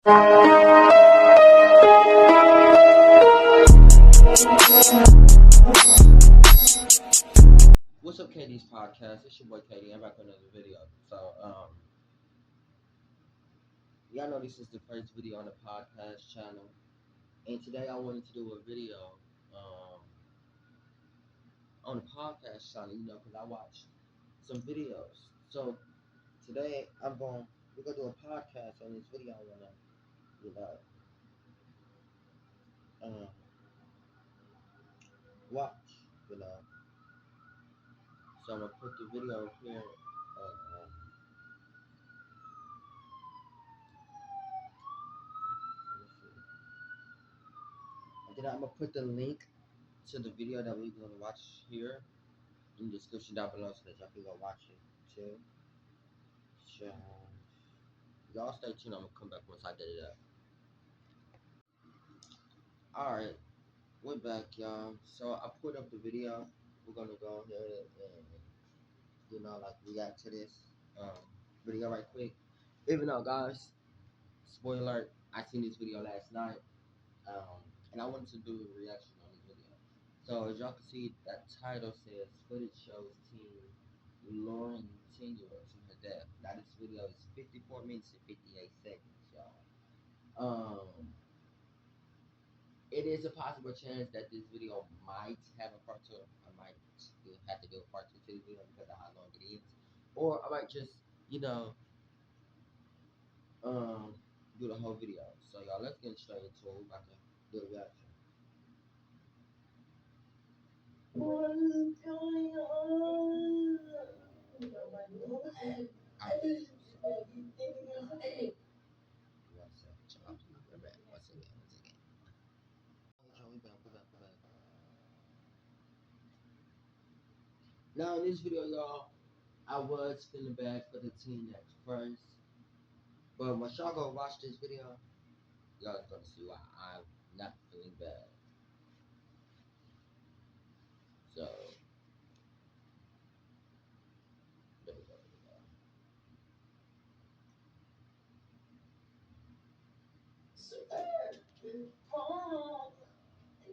What's up, KD's podcast? It's your boy KD. I'm back with another video. So, y'all know this is the first video on the podcast channel, and today I wanted to do a video on the podcast channel. Because I watched some videos. So today we're gonna do a podcast on this video. I wanna, you know, watch. So I'm gonna put the video here. And then I'm gonna put the link to the video that we're gonna watch here in the description down below so that y'all can go watch it too. So y'all stay tuned. I'm gonna come back once I get it up. Alright, we're back, y'all. So I put up the video. We're gonna go ahead and react to this video right quick. Even though, guys, spoiler alert, I seen this video last night, and I wanted to do a reaction on this video. So as y'all can see, that title says footage shows teen luring 10-year-old to her death. Now this video is 54 minutes and 58 seconds, y'all. It is a possible chance that this video might have a part two. I might still have to do a part two to this video because of how long it is, or I might just do the whole video. So y'all, let's get straight into it. We're about to do the reaction. What is going on? Now in this video, y'all, I was feeling bad for the teen at first, but once y'all go watch this video, y'all gonna see why I'm not feeling bad. So there we go. Mom,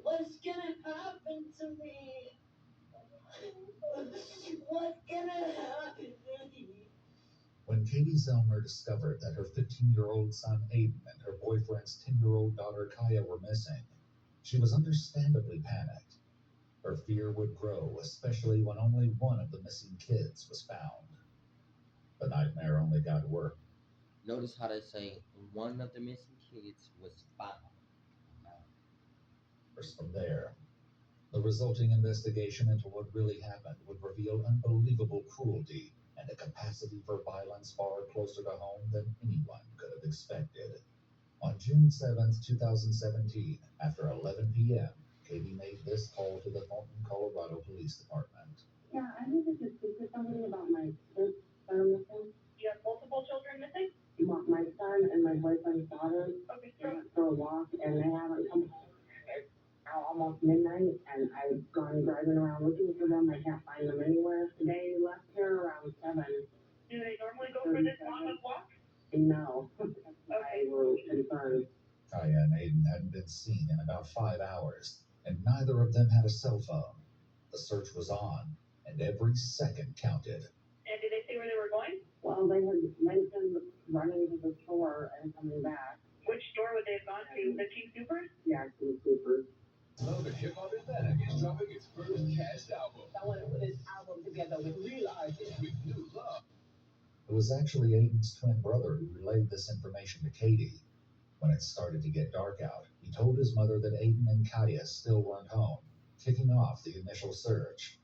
what's gonna happen to me? What's gonna happen to me? When Katie Zellmer discovered that her 15-year-old son Aiden and her boyfriend's 10-year-old daughter Kaya were missing, she was understandably panicked. Her fear would grow, especially when only one of the missing kids was found. The nightmare only got worse. Notice how they say one of the missing kids was found. From there, the resulting investigation into what really happened would reveal unbelievable cruelty and a capacity for violence far closer to home than anyone could have expected. On June 7, 2017, after 11 p.m., Katie made this call to the Fulton, Colorado Police Department. Yeah, I needed to speak to somebody about my kids that are missing. You have multiple children missing? My son and my boyfriend's daughter. Okay, They sure. went for a walk and they haven't come. It's now almost midnight and I've gone driving around looking for them. I can't find them anywhere. They left here around 7. Do they normally go for this long of walk? No. Okay. I was concerned. Kaya and Aiden hadn't been seen in about 5 hours, and neither of them had a cell phone. The search was on, and every second counted. And did they say where they were going? Well, they had mentioned running to the store and coming back. Which store would they have gone to? The King Supers? Yeah, King Supers. Love and Hip Hop Atlanta is dropping its first cast album. I want to put this album together with real artists. With new love. It was actually Aiden's twin brother who relayed this information to Katie. When it started to get dark out, he told his mother that Aiden and Kaya still weren't home, kicking off the initial search.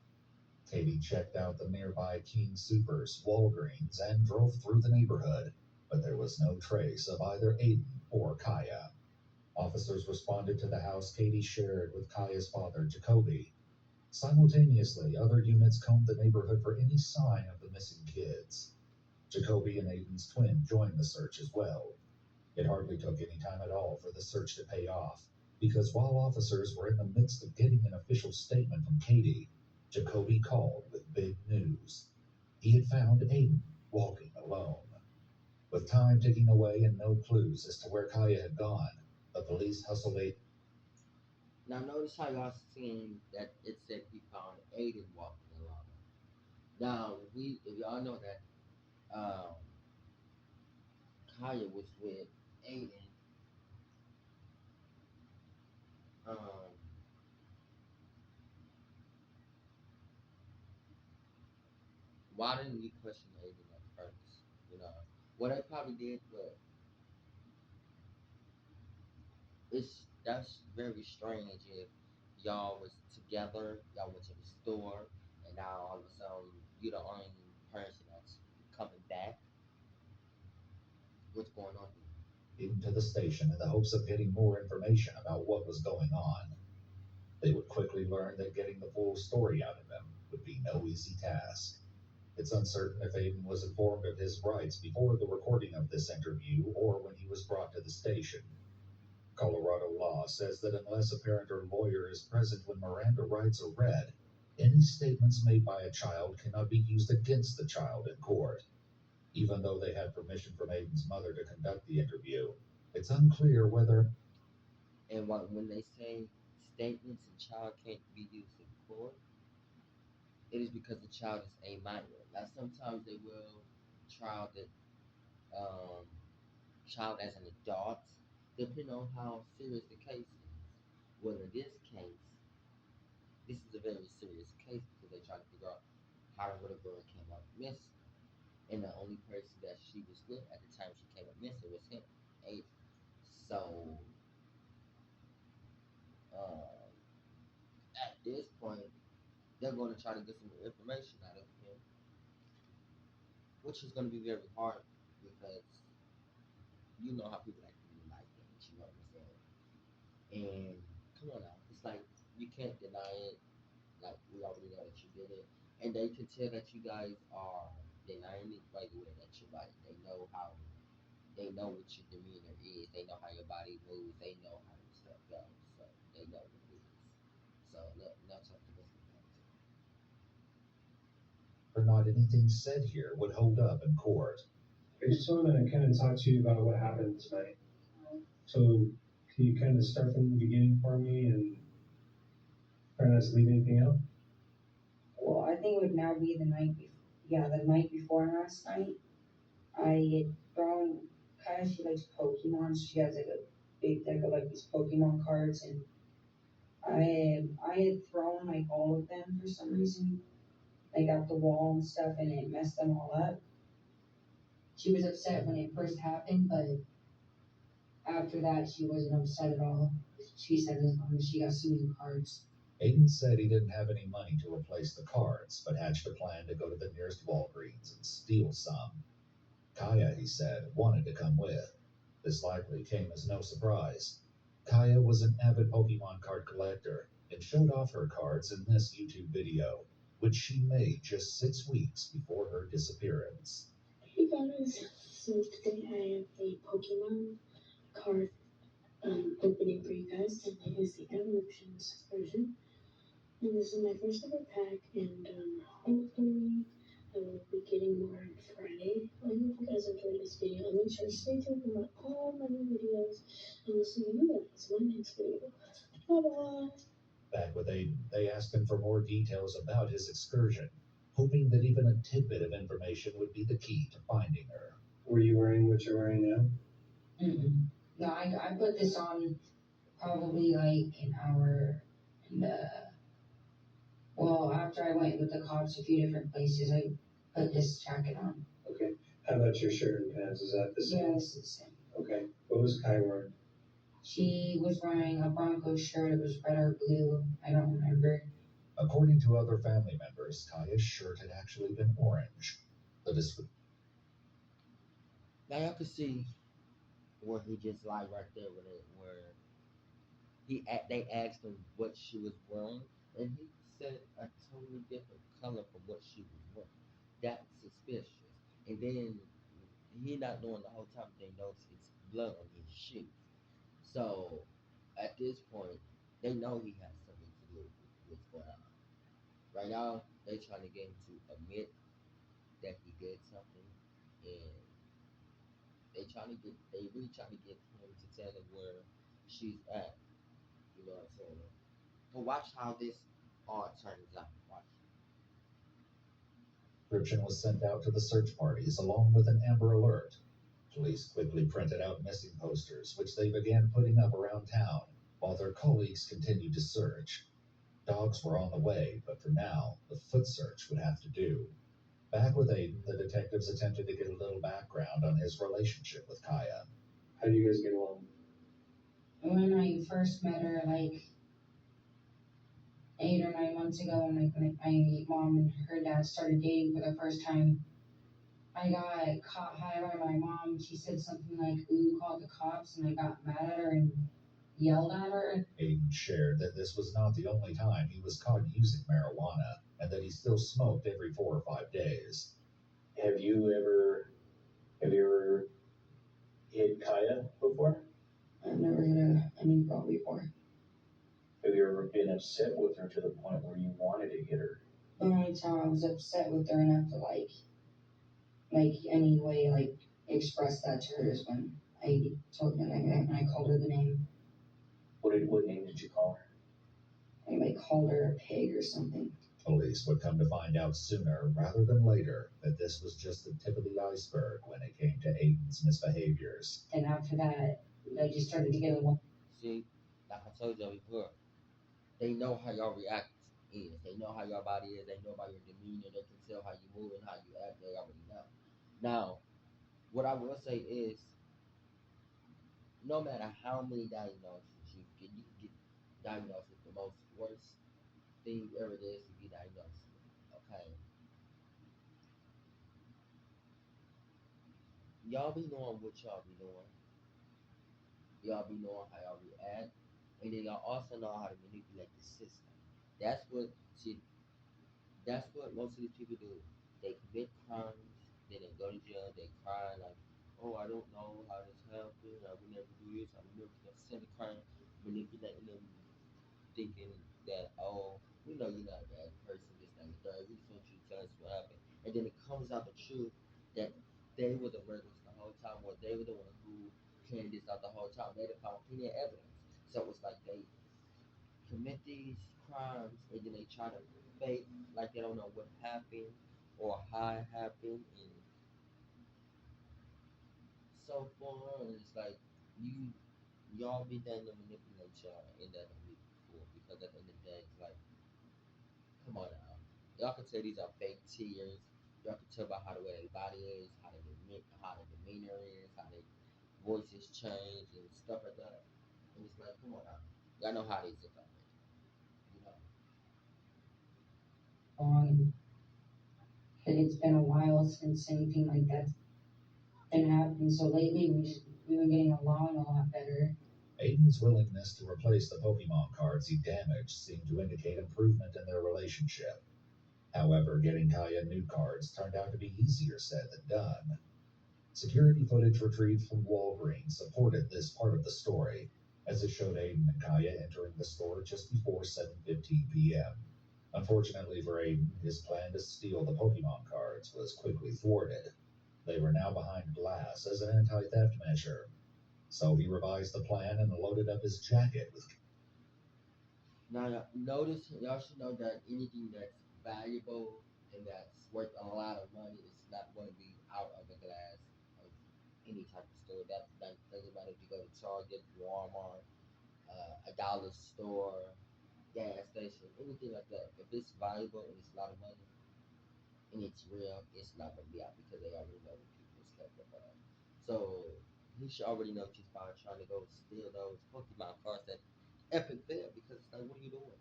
Katie checked out the nearby King Supers, Walgreens, and drove through the neighborhood, but there was no trace of either Aiden or Kaya. Officers responded to the house Katie shared with Kaya's father, Jacoby. Simultaneously, other units combed the neighborhood for any sign of the missing kids. Jacoby and Aiden's twin joined the search as well. It hardly took any time at all for the search to pay off, because while officers were in the midst of getting an official statement from Katie, Jacoby called with big news. He had found Aiden walking alone. With time ticking away and no clues as to where Kaya had gone, the police hustled Aiden. Now notice how y'all seen that it said he found Aiden walking along. Now we, if y'all know that Kaya was with Aiden, um, why didn't we question Aiden at first? You know, what I probably did, but that's very strange if y'all was together, y'all went to the store, and now all of a sudden you're the only person that's coming back. What's going on here? Aiden to the station in the hopes of getting more information about what was going on. They would quickly learn that getting the full story out of him would be no easy task. It's uncertain if Aiden was informed of his rights before the recording of this interview or when he was brought to the station. Colorado law says that unless a parent or lawyer is present when Miranda rights are read, any statements made by a child cannot be used against the child in court. Even though they had permission from Aiden's mother to conduct the interview, it's unclear whether. And when they say statements and child can't be used in court, it is because the child is a minor. Now sometimes they will trial the um, child as an adult, depending on how serious the case is. Well, in this case, this is a very serious case because they're trying to figure out how the little girl came up missing. And the only person that she was with at the time she came up missing was him, Aiden. So, uh, at this point, they're going to try to get some information out of him, which is going to be very hard because you know how people like to do like things, you know what I'm saying? And come on now, it's like you can't deny it. Like we already know that you did it, and they can tell that you guys are denying it by the way that you like. They know what your demeanor is. They know how your body moves. They know how your stuff goes. So they know what it is. So that's something to listen back to. Or not anything said here would hold up in court. I just want to kind of talk to you about what happened tonight. So, can you kind of start from the beginning for me and try not to leave anything out? Well, I think it would now be the night before. Yeah, the night before last night. I had thrown. Kind of, she likes Pokemon. So she has like a big deck of like these Pokemon cards, and I had thrown like all of them for some reason, like at the wall and stuff, and it messed them all up. She was upset when it first happened, but after that, she wasn't upset at all. She said as long as she got some new cards. Aiden said he didn't have any money to replace the cards, but hatched a plan to go to the nearest Walgreens and steal some. Kaya, he said, wanted to come with. This likely came as no surprise. Kaya was an avid Pokemon card collector and showed off her cards in this YouTube video, which she made just 6 weeks before her disappearance. Hey guys, so today I have a Pokemon card opening for you guys, and it is the Evolutions version. And this is my first ever pack, and hopefully I will be getting more on Friday. I hope you guys enjoyed this video, and make sure to stay tuned for all my new videos, and we'll see you guys in my next video. Bye bye! Back with Aiden, they asked him for more details about his excursion, hoping that even a tidbit of information would be the key to finding her. Were you wearing what you're wearing now? Mm-mm. No, I put this on probably like an hour, and well, after I went with the cops a few different places, I put this jacket on. Okay. How about your shirt and pants? Is that the same? Yeah, it's the same. Okay. What was Kai wearing? She was wearing a Broncos shirt. It was red or blue. I don't remember. According to other family members, Kaya's shirt had actually been orange. The Now y'all can see where he just lied right there with it, where they asked him what she was wearing, and he said a totally different color from what she was wearing. That's suspicious. And then he not knowing the whole time they noticed it's blood on his shoe. So at this point, they know he has something to do with what's going on. Right now, they trying to get him to admit that he did something, and They really trying to get him to tell them where she's at. You know what I'm saying? But watch how this all turns out. Watch. Description was sent out to the search parties along with an Amber Alert. Police quickly printed out missing posters, which they began putting up around town, while their colleagues continued to search. Dogs were on the way, but for now, the foot search would have to do. Back with Aiden, the detectives attempted to get a little background on his relationship with Kaya. How do you guys get along? When I first met her, like 8 or 9 months ago, and like when my mom and her dad started dating for the first time, I got caught high by my mom. She said something like, "Ooh, called the cops," and I got mad at her and yelled at her. Aiden shared that this was not the only time he was caught using marijuana, and that he still smoked every 4 or 5 days. Have you ever hit Kaya before? I've never hit any girl before. Have you ever been upset with her to the point where you wanted to hit her? The only time I was upset with her enough to like any way, like express that to her is when I told her, like, when I called her the name. What name did you call her? I like called her a pig or something. Police would come to find out sooner rather than later that this was just the tip of the iceberg when it came to Aiden's misbehaviors. And after that, I just started to get along. See, like I told y'all before, they know how y'all react is. They know how your body is. They know about your demeanor. They can tell how you move and how you act. They already know. Now, what I will say is, no matter how many diagnoses you can get diagnosed with the most worst thing ever it is to be diagnosed with. Okay, y'all be knowing what y'all be doing. Y'all be knowing how y'all react, and then y'all also know how to manipulate the system. That's what see. That's what most of these people do. They commit crimes, then they go to jail. They cry like, "Oh, I don't know how this happened. I would never do this. I would never commit a crime." Manipulating them, thinking that, "Oh, we know you're not a bad person. This, that, and the third. We just want you to tell us what happened." And then it comes out the truth that they were the murderers the whole time, or they were the one who planned this out the whole time. They didn't found plenty of evidence. So it's like they commit these crimes and then they try to fake like they don't know what happened or how it happened and so forth. And it's like y'all be done to manipulate y'all and that don't be cool because at the end of the day it's like come on now. Y'all can tell these are fake tears. Y'all can tell about how the way their body is, how the demeanor is, how their voices change and stuff like that. And it's like, come on now. Y'all know how these is already. You know. And it's been a while since anything like that's been happening. So lately, we've been getting along a lot better. Aiden's willingness to replace the Pokemon cards he damaged seemed to indicate improvement in their relationship. However, getting Kaya new cards turned out to be easier said than done. Security footage retrieved from Walgreens supported this part of the story, as it showed Aiden and Kaya entering the store just before 7:15 p.m. Unfortunately for Aiden, his plan to steal the Pokemon cards was quickly thwarted. They were now behind glass as an anti-theft measure, so he revised the plan and loaded up his jacket with. Now, notice y'all should know that anything that's valuable and that's worth a lot of money is not going to be out of the glass of any type of store. That doesn't matter if you go to Target, Walmart, a dollar store, gas station, anything like that. If it's valuable and it's a lot of money and it's real, it's not going to be out because they already know what people's kept up on. So he should already know she's fine trying to go steal those Pokemon cards that epic fail because it's like, what are you doing?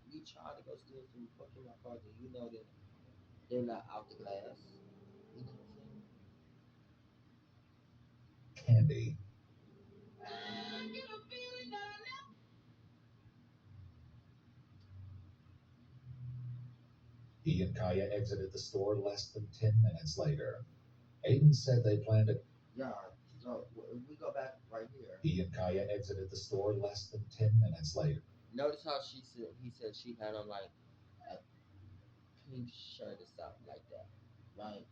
You try to go steal some Pokemon cards and you know that they're not out the glass. You know what I'm saying? Candy. He and Kaya exited the store less than 10 minutes later. Aiden said they planned to. Yeah. So if we go back right here, He and Kaya exited the store less than 10 minutes later. notice how he said she had on like a pink shirt or something like that, right?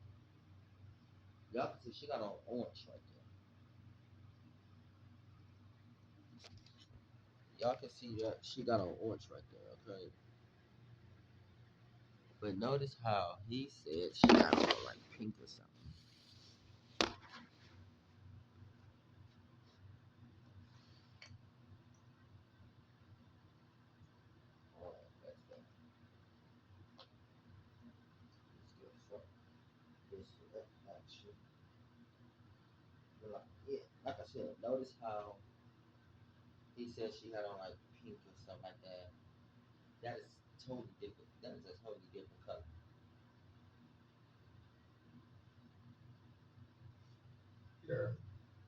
Y'all can see she got on orange right there. y'all can see that she got on orange right there, okay? But notice how he said she got on like pink or something. Alright, that's that. Let's get for this action. But like, yeah, like I said, notice how he said she had on like pink or something like that. That is totally different. That is a totally different color. Later,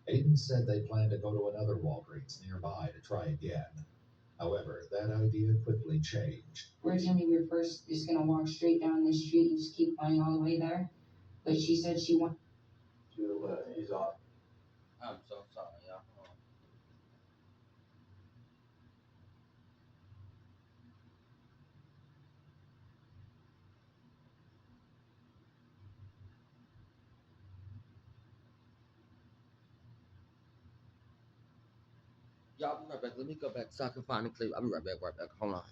Aiden said they planned to go to another Walgreens nearby to try again. However, that idea quickly changed. Originally, we were first just gonna walk straight down this street and just keep going all the way there. But she said she wanted To ease off. I'm so sorry, y'all. Y'all, I'll be right back. Let me go back so I can find the clip. I'll be right back, right back. Hold on.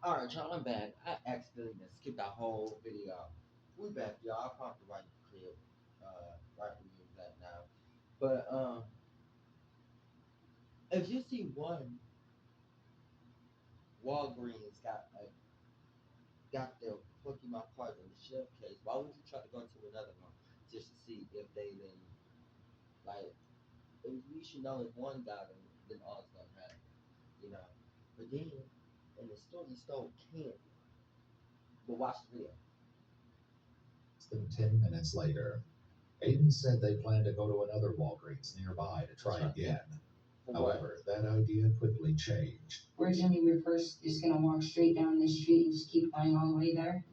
Alright, y'all, I'm back. I accidentally skipped that whole video. We back, y'all. I found the right clip. Right where you at now. But if you see one Walgreens got their Pokemon cards in the shelf case, why would you try to go to another one just to see if they then like if you should know if one got them, then all is gonna happen, you know. But then in the store you stole candy. But watch the video. Less than 10 minutes later, Aiden said they planned to go to another Walgreens nearby to try again. For what? However, that idea quickly changed. Originally, we were first just gonna walk straight down this street and just keep going all the way there.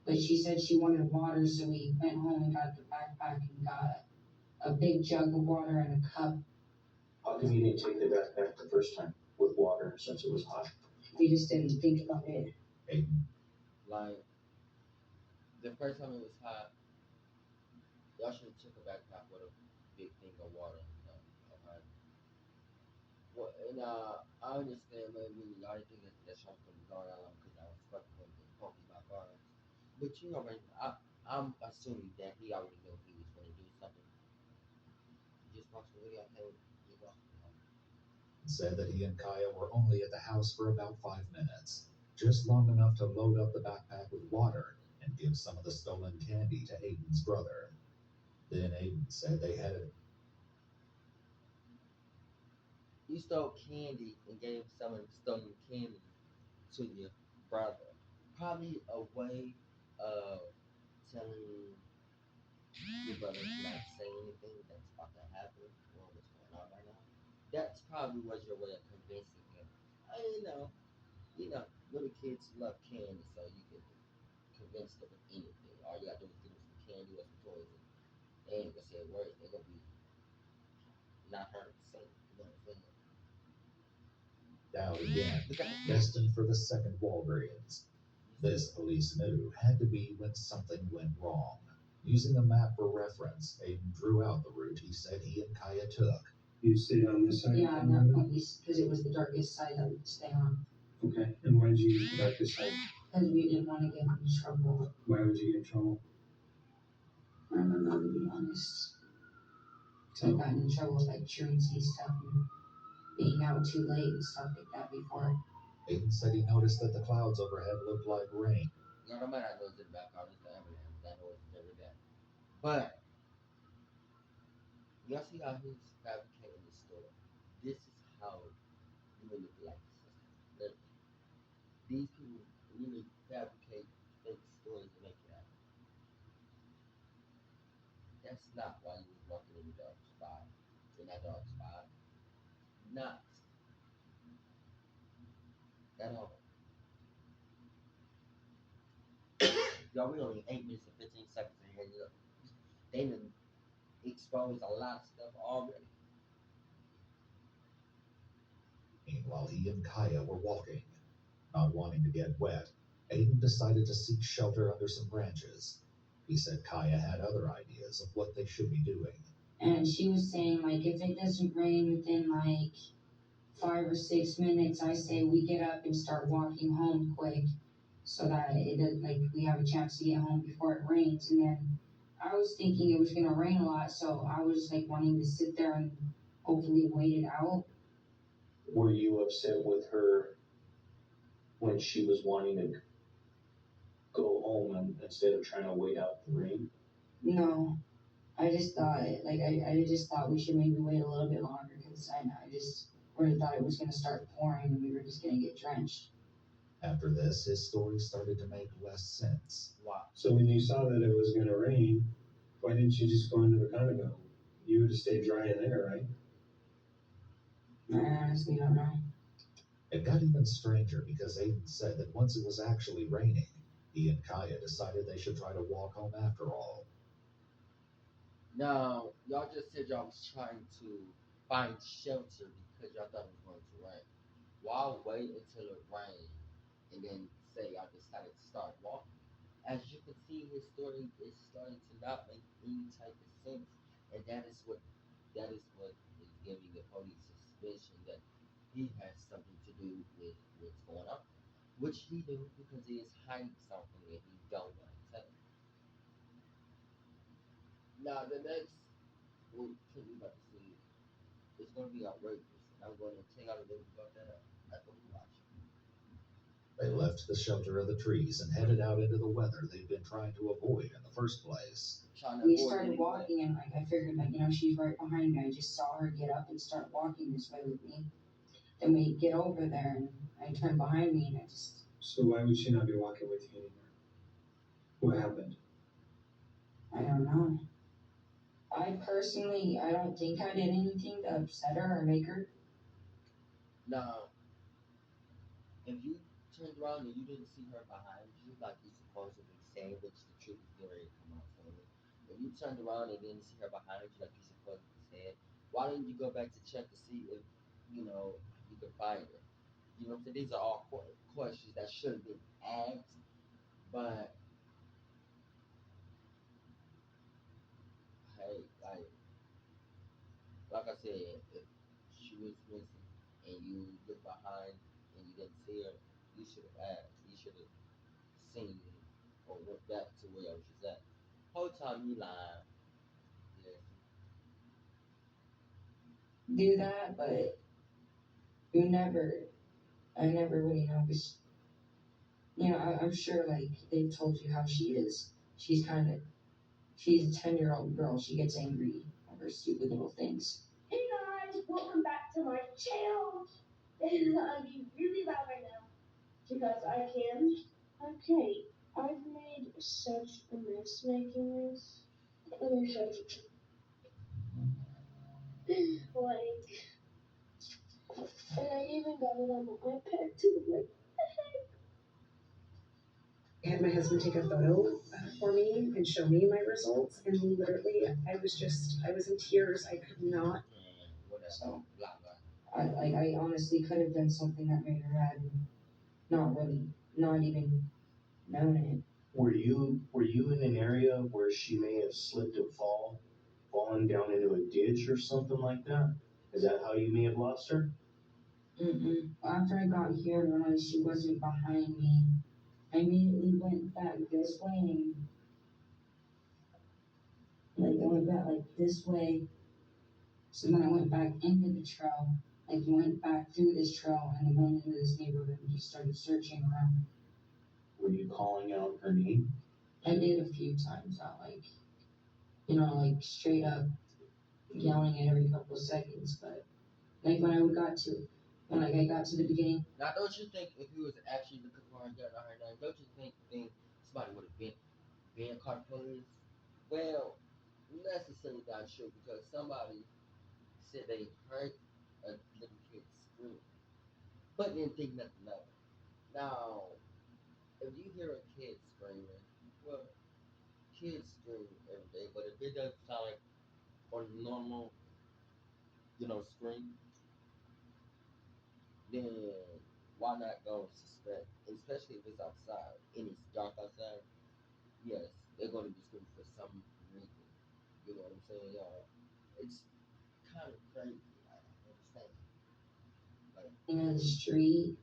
But she said she wanted water, so we went home and got the backpack and got a big jug of water and a cup. How come you didn't take the backpack the first time with water since it was hot? We just didn't think about it. Aiden Like the first time it was hot, y'all should have took a backpack with a big thing of water and stuff. Okay. Well, and I understand maybe y'all didn't think that something was going on because I was fucking with the Pokemon cards. But you know, man, I'm assuming that he already knew he was going to do something. Just watch the video. I can't just watch the video. said that he and Kaya were only at the house for about 5 minutes, just long enough to load up the backpack with water and give some of the stolen candy to Aiden's brother. Then Aiden said they headed. You stole candy and gave some of the stolen candy to your brother. Probably a way of telling your brother to not say anything that's about to happen or what's going on right now. That's probably was your way of convincing him. You know, little kids love candy, so you can convince them of anything. All you gotta do is give them some candy or some toys, and they ain't gonna say a word. They're gonna be not heard say. You know what I'm saying? Out again, Look at the destined for the second Walgreens. This, police knew, had to be when something went wrong. Using a map for reference, Aiden drew out the route he said he and Kaya took. You stayed on this side? Yeah, no, because it was the darkest side that we could stay on. Okay, and why did you use the darkest side? Because we didn't want to get in trouble. Why would you get in trouble? I don't know, to be honest. So I've gotten in trouble with like truancy stuff and being out too late and stuff like that before. Aiden said he noticed that the clouds overhead looked like rain. No, no matter how it goes in the background, it's the evidence. I know it's every day. But y'all see how he's fabricating the story. This is how you manipulate the system. Literally. These people really fabricate fake stories to make it happen. That's not why you was walking in the dark spot. In that dark spot. Not at all. Y'all, we only 8 minutes and 15 seconds in here. Look, they done exposed a lot of stuff already. While he and Kaya were walking, not wanting to get wet, Aiden decided to seek shelter under some branches. He said Kaya had other ideas of what they should be doing. And she was saying, like, if it doesn't rain within, like, 5 or 6 minutes, I say we get up and start walking home quick so that it does, like we have a chance to get home before it rains. And then I was thinking it was gonna rain a lot, so I was like wanting to sit there and hopefully wait it out. Were you upset with her when she was wanting to go home and instead of trying to wait out the rain? No, I just thought I just thought we should maybe wait a little bit longer because I just really thought it was gonna start pouring and we were just gonna get drenched. After this, his story started to make less sense. Wow. So when you saw that it was going to rain, why didn't you just go into the condo? You would have stayed dry in there, right? I honestly don't know. It got even stranger because Aiden said that once it was actually raining, he and Kaya decided they should try to walk home after all. Now, y'all just said y'all was trying to find shelter because y'all thought it was going to rain. Why wait until it rained and then say y'all decided to start walking? As you can see, his story is starting to not make any type of sense, and that is what is giving the police suspicion that he has something to do with what's going on, which he knew because he is hiding something that he don't want to tell. Now, the next clip we about to see is going to be outrageous, and I'm going to tell y'all a little bit about that after we watch it. They left the shelter of the trees and headed out into the weather they'd been trying to avoid in the first place. Trying to We avoid started any wet. walking and like I figured like she's right behind me. I just saw her get up and start walking this way with me. Then we get over there and I turn behind me and I just So why would she not be walking with you anymore? What happened? I don't know. I personally I don't think I did anything to upset her or make her. Now, if you turned around and you didn't see her behind you, like you supposedly saying, which the truth is getting ready to come out for me, if you turned around and didn't see her behind you, like you supposedly said, why didn't you go back to check to see if you could find her? You know what I'm saying? These are all questions that should have been asked, but hey, like I said, if she was missing and you look behind and you didn't see her, you should have asked. You should have seen or went back to where she's at. Whole time you lying. Yeah. Do that, but you never I never really know because I'm sure like they've told you how she is. She's a 10-year-old girl. She gets angry over stupid little things. Hey guys, welcome back to my channel. I'm being really loud right now because I can. Okay, I've made such a mess making this. Let me show you. Like, and I even got it on my iPad too. Like, I had my husband take a photo for me and show me my results, and literally, I was in tears. I could not. Whatever. So Blah blah. I honestly could have done something that made her mad and not even known it. Were you in an area where she may have slipped and fallen down into a ditch or something like that? Is that how you may have lost her? Mm-mm. After I got here and realized she wasn't behind me, I immediately went back this way and like I went back like this way. So then I went back into the trail, like went back through this trail and then went into this neighborhood and just started searching around. Were you calling out her name? I did a few times, not like like straight up yelling it every couple of seconds, but like when like I got to the beginning. Now, don't you think if you was actually looking for her, getting her name, don't you think somebody would have been called the police? Well, necessarily not sure because somebody said they heard a little kid scream, but didn't think nothing of it. Now, if you hear a kid screaming, well, kids scream every day, but if it doesn't sound like a normal, scream, then why not go suspect? Especially if it's outside and it's dark outside. Yes, they're going to be screaming for some reason. You know what I'm saying, y'all? It's kind of crazy. I understand. the street,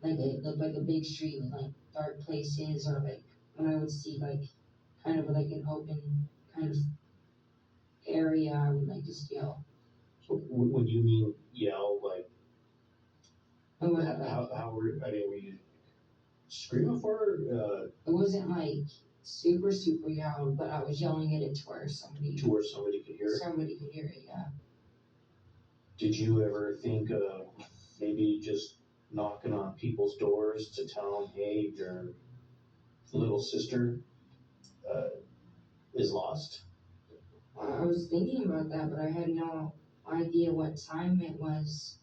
like it looked like a big street with like dark places, or like when I would see like kind of like an open kind of area, I would like just yell. So when you mean yell, like I would like, how were you screaming for her? it wasn't like super super loud, but I was yelling it to where somebody Could hear it? somebody could hear it. Yeah. Did you ever think of maybe just knocking on people's doors to tell them, hey, your little sister uh, is lost? I was thinking about that, but I had no idea what time it was.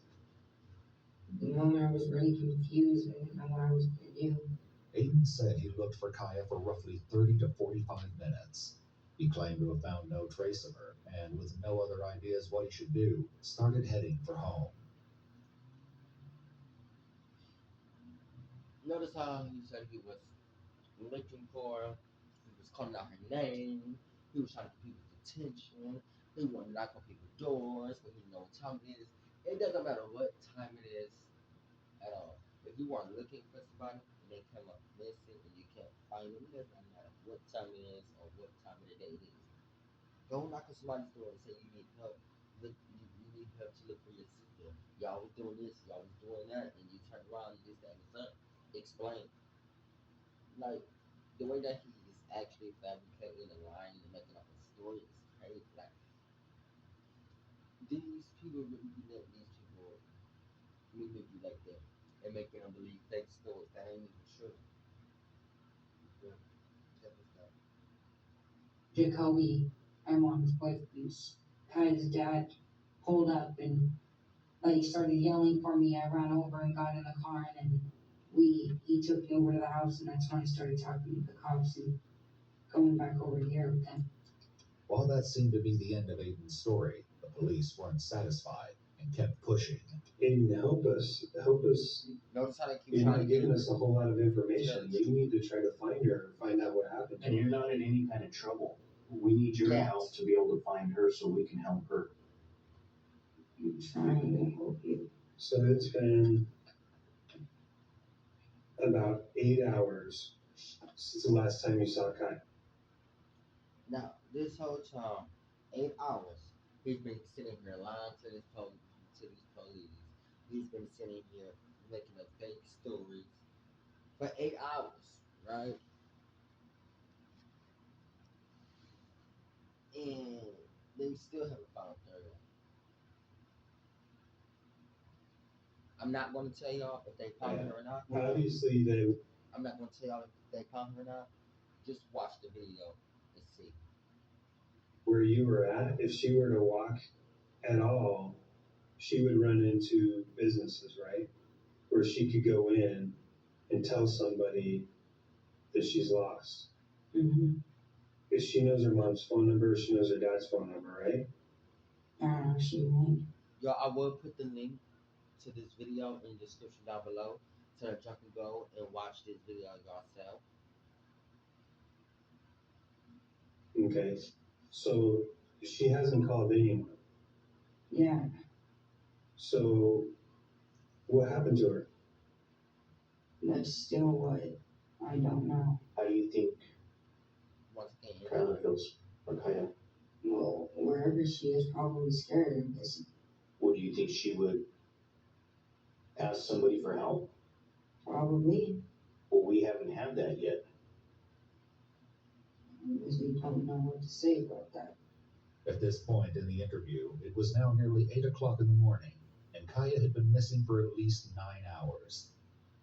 At the moment, I was really confused. I didn't know what I was going to do. Aiden said he looked for Kaya for roughly 30 to 45 minutes. He claimed to have found no trace of her, and with no other ideas what he should do, started heading for home. Notice how he said he was looking for her. He was calling out her name. He was trying to get people's attention. He wanted to knock on people's doors when he know what time it is. It doesn't matter what time it is at all. If you are looking for somebody and they come up missing and you can't find them, it doesn't matter what time it is or what time of the day it is. Go knock on somebody's door and say you need help. You need help to look for your sister. Y'all was doing this, y'all was doing that, and you turn around and this, that, and the third. Explain. Like, the way that he is actually fabricating and lying and making up a story is crazy. Like, these people really be letting these people manipulate them and making them believe fake stories that ain't even true. Yeah, check this out. Jacoby, my mom's boyfriend's, had his dad pulled up and like started yelling for me. I ran over and got in the car, and then he took me over to the house, and that's when I started talking to the cops and going back over here with them. While that seemed to be the end of Aiden's story, the police weren't satisfied and kept pushing. Aiden, help us. Notice how they keep You're trying not to giving get us a whole lot of information. Yeah. We need to try to find her and find out what happened. And you're not in any kind of trouble. We need your Yes. help to be able to find her so we can help her. I'm trying to help you. So it's been about 8 hours since the last time you saw Kai. Now, this whole time, 8 hours, he's been sitting here lying to these police. He's been sitting here making up fake stories for 8 hours, right? And they still haven't found her. I'm not going to tell y'all if they found her or not. Obviously, I'm not going to tell y'all if they found her or not. Just watch the video and see. where you were at, if she were to walk at all, she would run into businesses, right? Where she could go in and tell somebody that she's lost. Mm-hmm. Because she knows her mom's phone number, she knows her dad's phone number, right? I don't know, she might. Yo, I will put the link to this video in the description down below so that y'all can go and watch this video yourself. Okay. So she hasn't called anyone. Yeah, So what happened to her? that's still what I don't know. How do you think Once again, Kyla feels, or Kaya? Well, wherever she is, probably scared, I'm guessing. What do you think she would ask somebody for help? Probably, Well, we haven't had that yet. because we don't know what to say about that. At this point in the interview, it was now nearly 8 o'clock in the morning, and Kaya had been missing for at least 9 hours.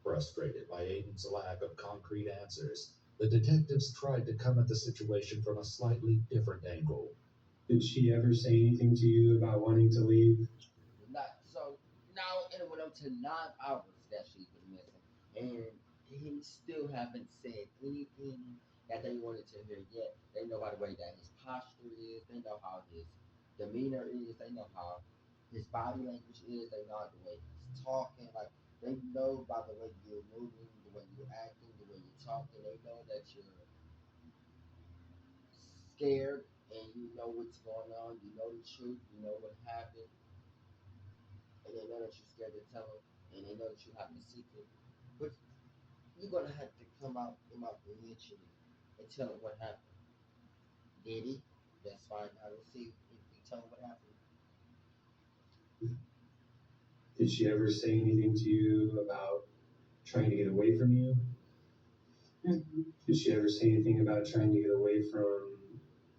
Frustrated by Aiden's lack of concrete answers, the detectives tried to come at the situation from a slightly different angle. Did she ever say anything to you about wanting to leave? not so now it went up to 9 hours that she's been missing, and he still haven't said anything that they wanted to hear yet. They know by the way that his posture is. They know how his demeanor is. They know how his body language is. They know the way he's talking. Like they know by the way you're moving, the way you're acting, the way you're talking. They know that you're scared and you know what's going on. You know the truth. You know what happened, and they know that you're scared to tell them. and they know that you have the secret. But you're gonna have to come out eventually and tell them what happened. Did he? Let's find out and see if he tell them what happened. Did she ever say anything to you about trying to get away from you? Mm-hmm. Did she ever say anything about trying to get away from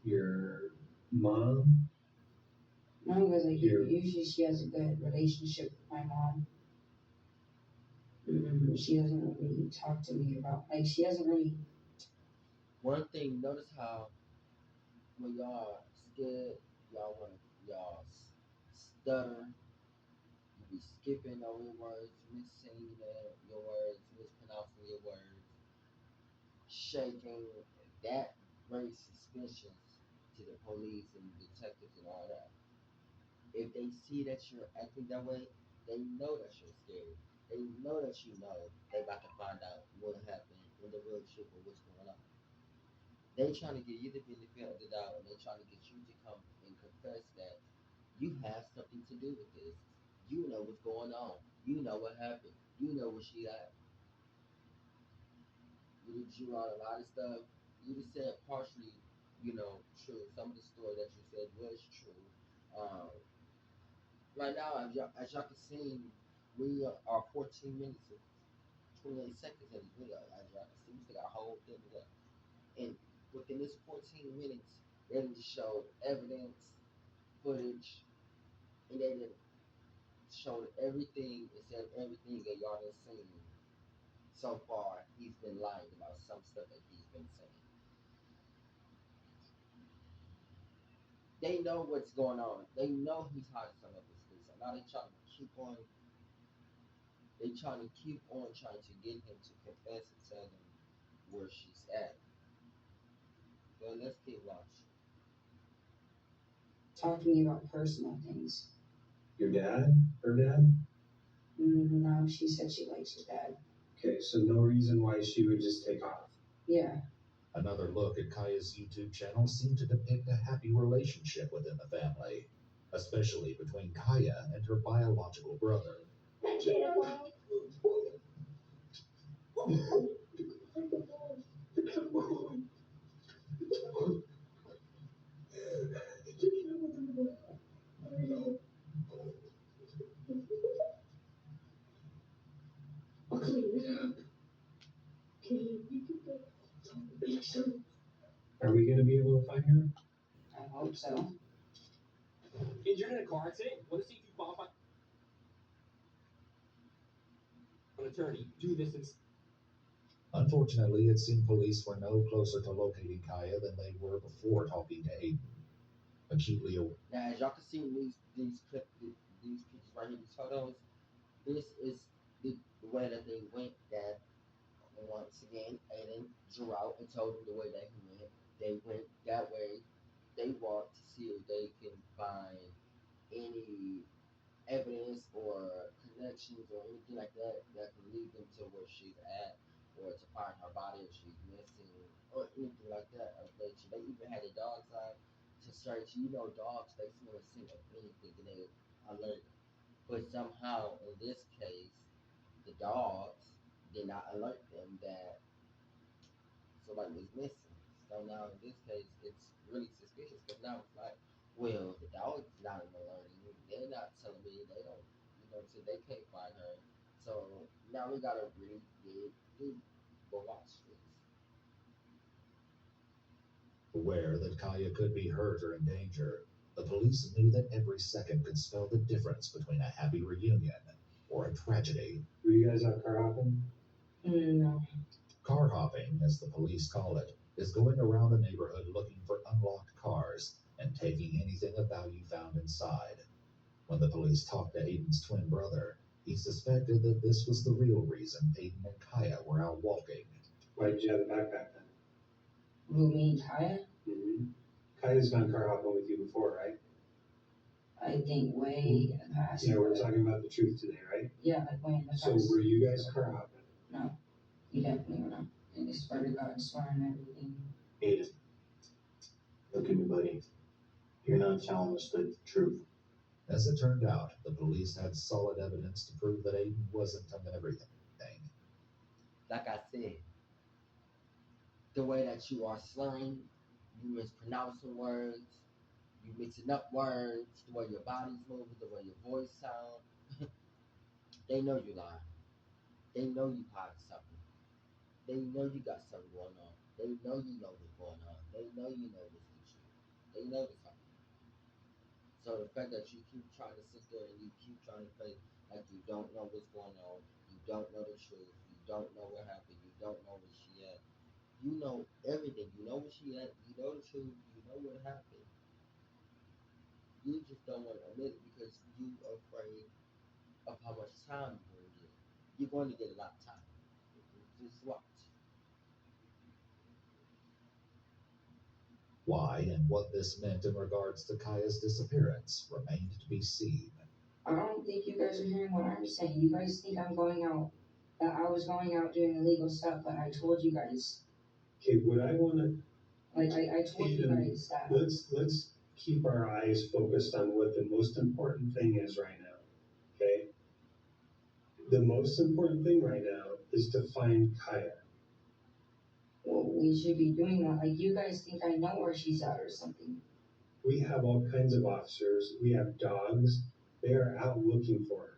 your mom? No, because like Your usually she has a good relationship with my mom. She doesn't really talk to me about like she doesn't really. One thing, notice how when y'all scared, y'all want y'all stutter, you be skipping over your words, missing your words, mispronouncing your words, shaking. That brings suspicions to the police and detectives and all that. If they see that you're acting that way, they know that you're scared. They know that you know they about to find out what happened in the real truth of what's going on. They trying to get you the benefit of the doubt, and they trying to get you to come and confess that you have something to do with this. You know what's going on. You know what happened. You know where she at. You drew out a lot of stuff. You just said partially, true. Some of the story that you said was true. Um, right now, as y'all can see, we are 14 minutes and 28 seconds in this video. As y'all can see, we still got a whole thing left. And within this 14 minutes, they just showed evidence, footage, and they done showed everything and said everything that y'all done seen so far. He's been lying about some stuff that he's been saying. They know what's going on. They know he's hiding some of this stuff. So now they trying to keep on trying to get him to confess and tell them where she's at. So let's keep watching. Talking about personal things. Your dad? Her dad? No, she said she likes her dad. Okay, so no reason why she would just take off. Yeah. Another look at Kaya's YouTube channel seemed to depict a happy relationship within the family, especially between Kaya and her biological brother. Are we going to be able to find her? I hope so. Injured in a car accident? Want to see if you qualify? An attorney. Do this in. Unfortunately, it seemed police were no closer to locating Kaya than they were before talking to Aiden. Acutely aware. Now, as y'all can see in these pictures right here, these photos, this is the way that they went. That once again, Aiden drew out and told them the way that he went. They went that way. They walked to see if they can find any evidence or connections or anything like that that can lead them to where she's at or to find her body if she's missing or anything like that. They even had the dogs out to search. Dogs, they smell a scent of anything and they alert. But somehow, in this case, the dogs did not alert them that somebody was missing. So now, in this case, it's really suspicious because now it's like, well, the dog's not alerting me. They're not telling me they don't, so they can't find her. So now we gotta really dig deep. But watch this. Aware that Kaya could be hurt or in danger, the police knew that every second could spell the difference between a happy reunion or a tragedy. Were you guys out car hopping? No. Car hopping, as the police call it, is going around the neighborhood looking for unlocked cars and taking anything of value found inside. When the police talked to Aiden's twin brother, he suspected that this was the real reason Aiden and Kaya were out walking. Why did you have a backpack then? Who, me and Kaya? Mm-hmm. Kaya's gone car hopping with you before, right? I think way in the past. Yeah, we're talking about the truth today, right? Yeah, like way in the past. So were you guys car hopping? No, you definitely were not. And I swear to God, I swear on everything. Aiden, look at me, buddy. You're not telling us the truth. As it turned out, the police had solid evidence to prove that Aiden wasn't on everything. Like I said, the way that you are slurring, you mispronouncing words, you mixing up words, the way your body's moving, the way your voice sounds. They know you lying. They know you hiding something. They know you got something going on. They know what's going on. They know what's the truth. They know the something. So the fact that you keep trying to sit there and you keep trying to fake like you don't know what's going on, you don't know the truth, you don't know what happened, you don't know where she at. You know everything. You know where she at. You know the truth. You know what happened. You just don't want to admit it because you afraid of how much time you're going to get. You're going to get a lot of time. Just watch. Why and what this meant in regards to Kaya's disappearance remained to be seen. I don't think you guys are hearing what I'm saying. You guys think I'm going out, that I was going out doing illegal stuff, but I told you guys. Okay, what I want to, Like, I told you guys that. let's keep our eyes focused on what the most important thing is right now. Okay, the most important thing right now is to find Kaya. Well, we should be doing that. Like, you guys think I know where she's at or something. We have all kinds of officers. We have dogs. They are out looking for her.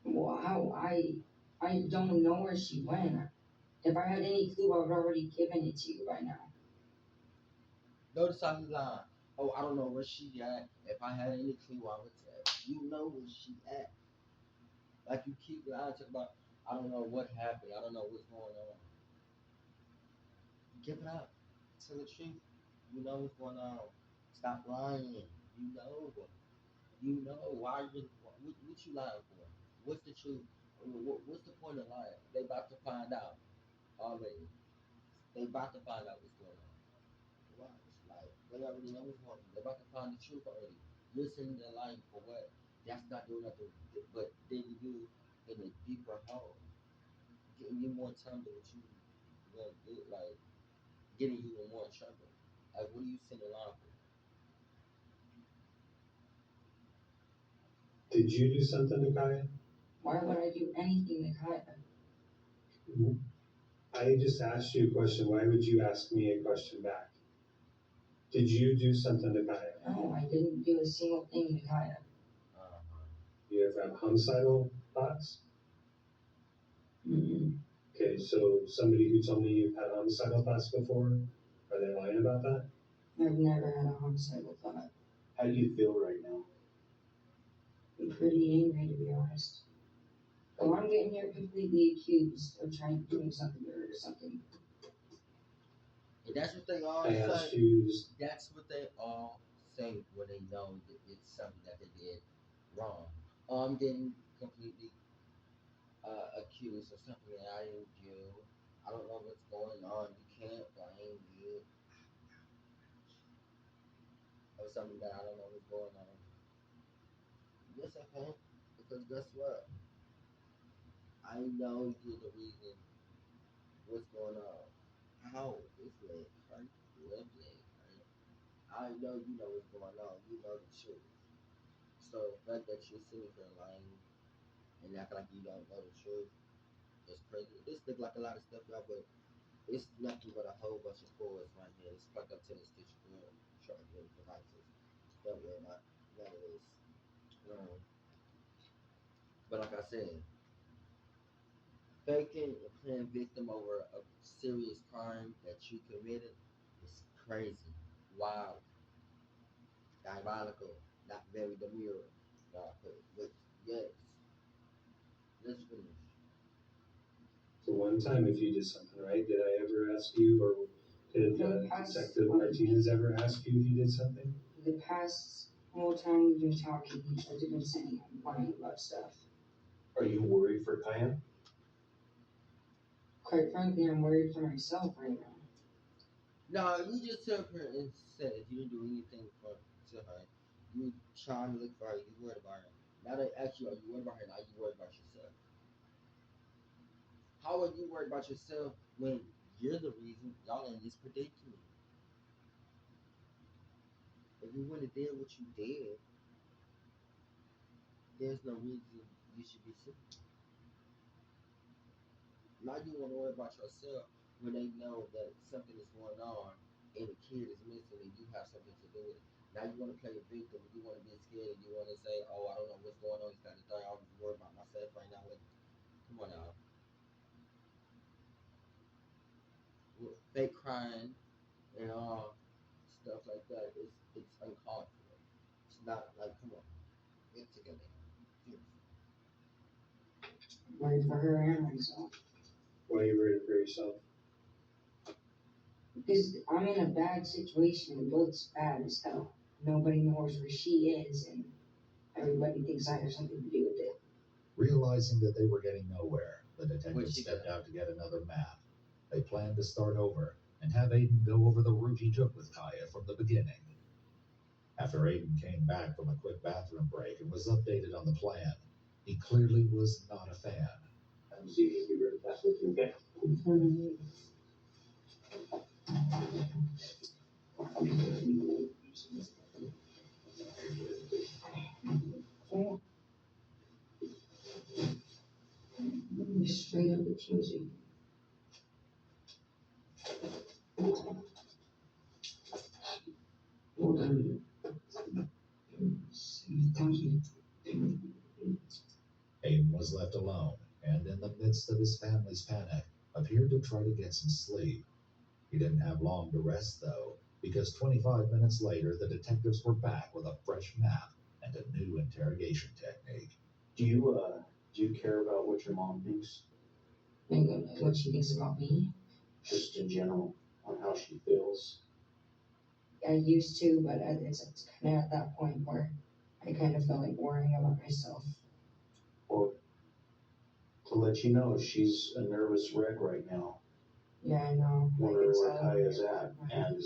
Well, how? I don't know where she went. If I had any clue, I would already given it to you by now. Notice how he lying. Oh, I don't know where she at. If I had any clue, I would tell. You know where she at. Like you keep lying to about. I don't know what happened. I don't know what's going on. Give it up. Tell the truth. You know what's going on. Stop lying. You know. You know why you what you lying for? What's the truth? What's the point of lying? They about to find out already. They about to find out what's going on. Watch, like they already know what's going on. They about to find the truth already. You're sitting there lying for what? That's not doing nothing but digging you in a deeper hole, getting you more time than what you know, get, like getting you in more trouble. Like what are you sitting around for? Did you do something to Kaya? Why would I do anything to Kaya? I just asked you a question. Why would you ask me a question back? Did you do something to Kaya? No, I didn't do a single thing to Kaya. Uh-huh. You ever have homicidal thoughts? Mm-mm. Okay, so somebody who told me you've had homicidal thoughts before, are they lying about that? I've never had a homicidal thought. How do you feel right now? I'm pretty angry, to be honest. Oh, I'm getting here completely accused of trying to do something to her or something. And that's what they all I say. asked you, That's what they all say when they know that it's something that they did wrong. Oh, I'm getting completely accused of something that I didn't do. I don't know what's going on. You can't blame me of something that I don't know what's going on. Yes, I can. Because guess what? I know you're the reason what's going on. How this leg hurt, left leg hurt. I know you know what's going on. You know the truth. So the fact that you're sitting here lying and act like you don't know the truth is crazy. This look like a lot of stuff, y'all, but it's nothing but a whole bunch of cords right here. It's plugged up to the stitch cord charging devices. Don't worry about none of this. Um, but like I said, faking and playing victim over a serious crime that you committed is crazy, wild, diabolical, not very demure. But yes, let's finish. so one time if you did something right, did I ever ask you, or did Detective Martinez ever ask you if you did something? The past whole time we've been talking, you guys have been saying I'm lying about stuff. Are you worried for Kaya? Quite frankly, I'm worried for myself right now. No, you just took her and said you didn't do anything for to her. You trying to look for her. You worried about her. Now they ask you, are you worried about her? Now you worried about yourself. How are you worried about yourself when you're the reason y'all in this predicament? If you wouldn't have did what you did, there's no reason you should be sick. Now you want to worry about yourself when they know that something is going on and a kid is missing and you have something to do with it. Now you want to play a victim and you want to be scared and you want to say, "Oh, I don't know what's going on." This kind of thing. I'm worried about myself right now. Like, come on now, fake crying and all stuff like that. It's uncalled for. It's not like, come on, get together. Worried for her and myself. Why are you worried for yourself? Because I'm in a bad situation. It looks bad as hell. Nobody knows where she is, and everybody thinks I have something to do with it. Realizing that they were getting nowhere, the What detectives she stepped got? out to get another map. They planned to start over and have Aiden go over the route he took with Kaya from the beginning. After Aiden came back from a quick bathroom break and was updated on the plan, he clearly was not a fan. I'm seeing you be right back with you again. Straight up accusing. Hold on. Aiden was left alone and, in the midst of his family's panic, appeared to try to get some sleep. He didn't have long to rest, though, because 25 minutes later, the detectives were back with a fresh map and a new interrogation technique. Do you care about what your mom thinks? What she thinks about me. Just in general, on how she feels? I used to, but it's kind of at that point where I kind of feel like worrying about myself. Well, to let you know, she's a nervous wreck right now. Yeah, I know. Wondering where Kaya's at, and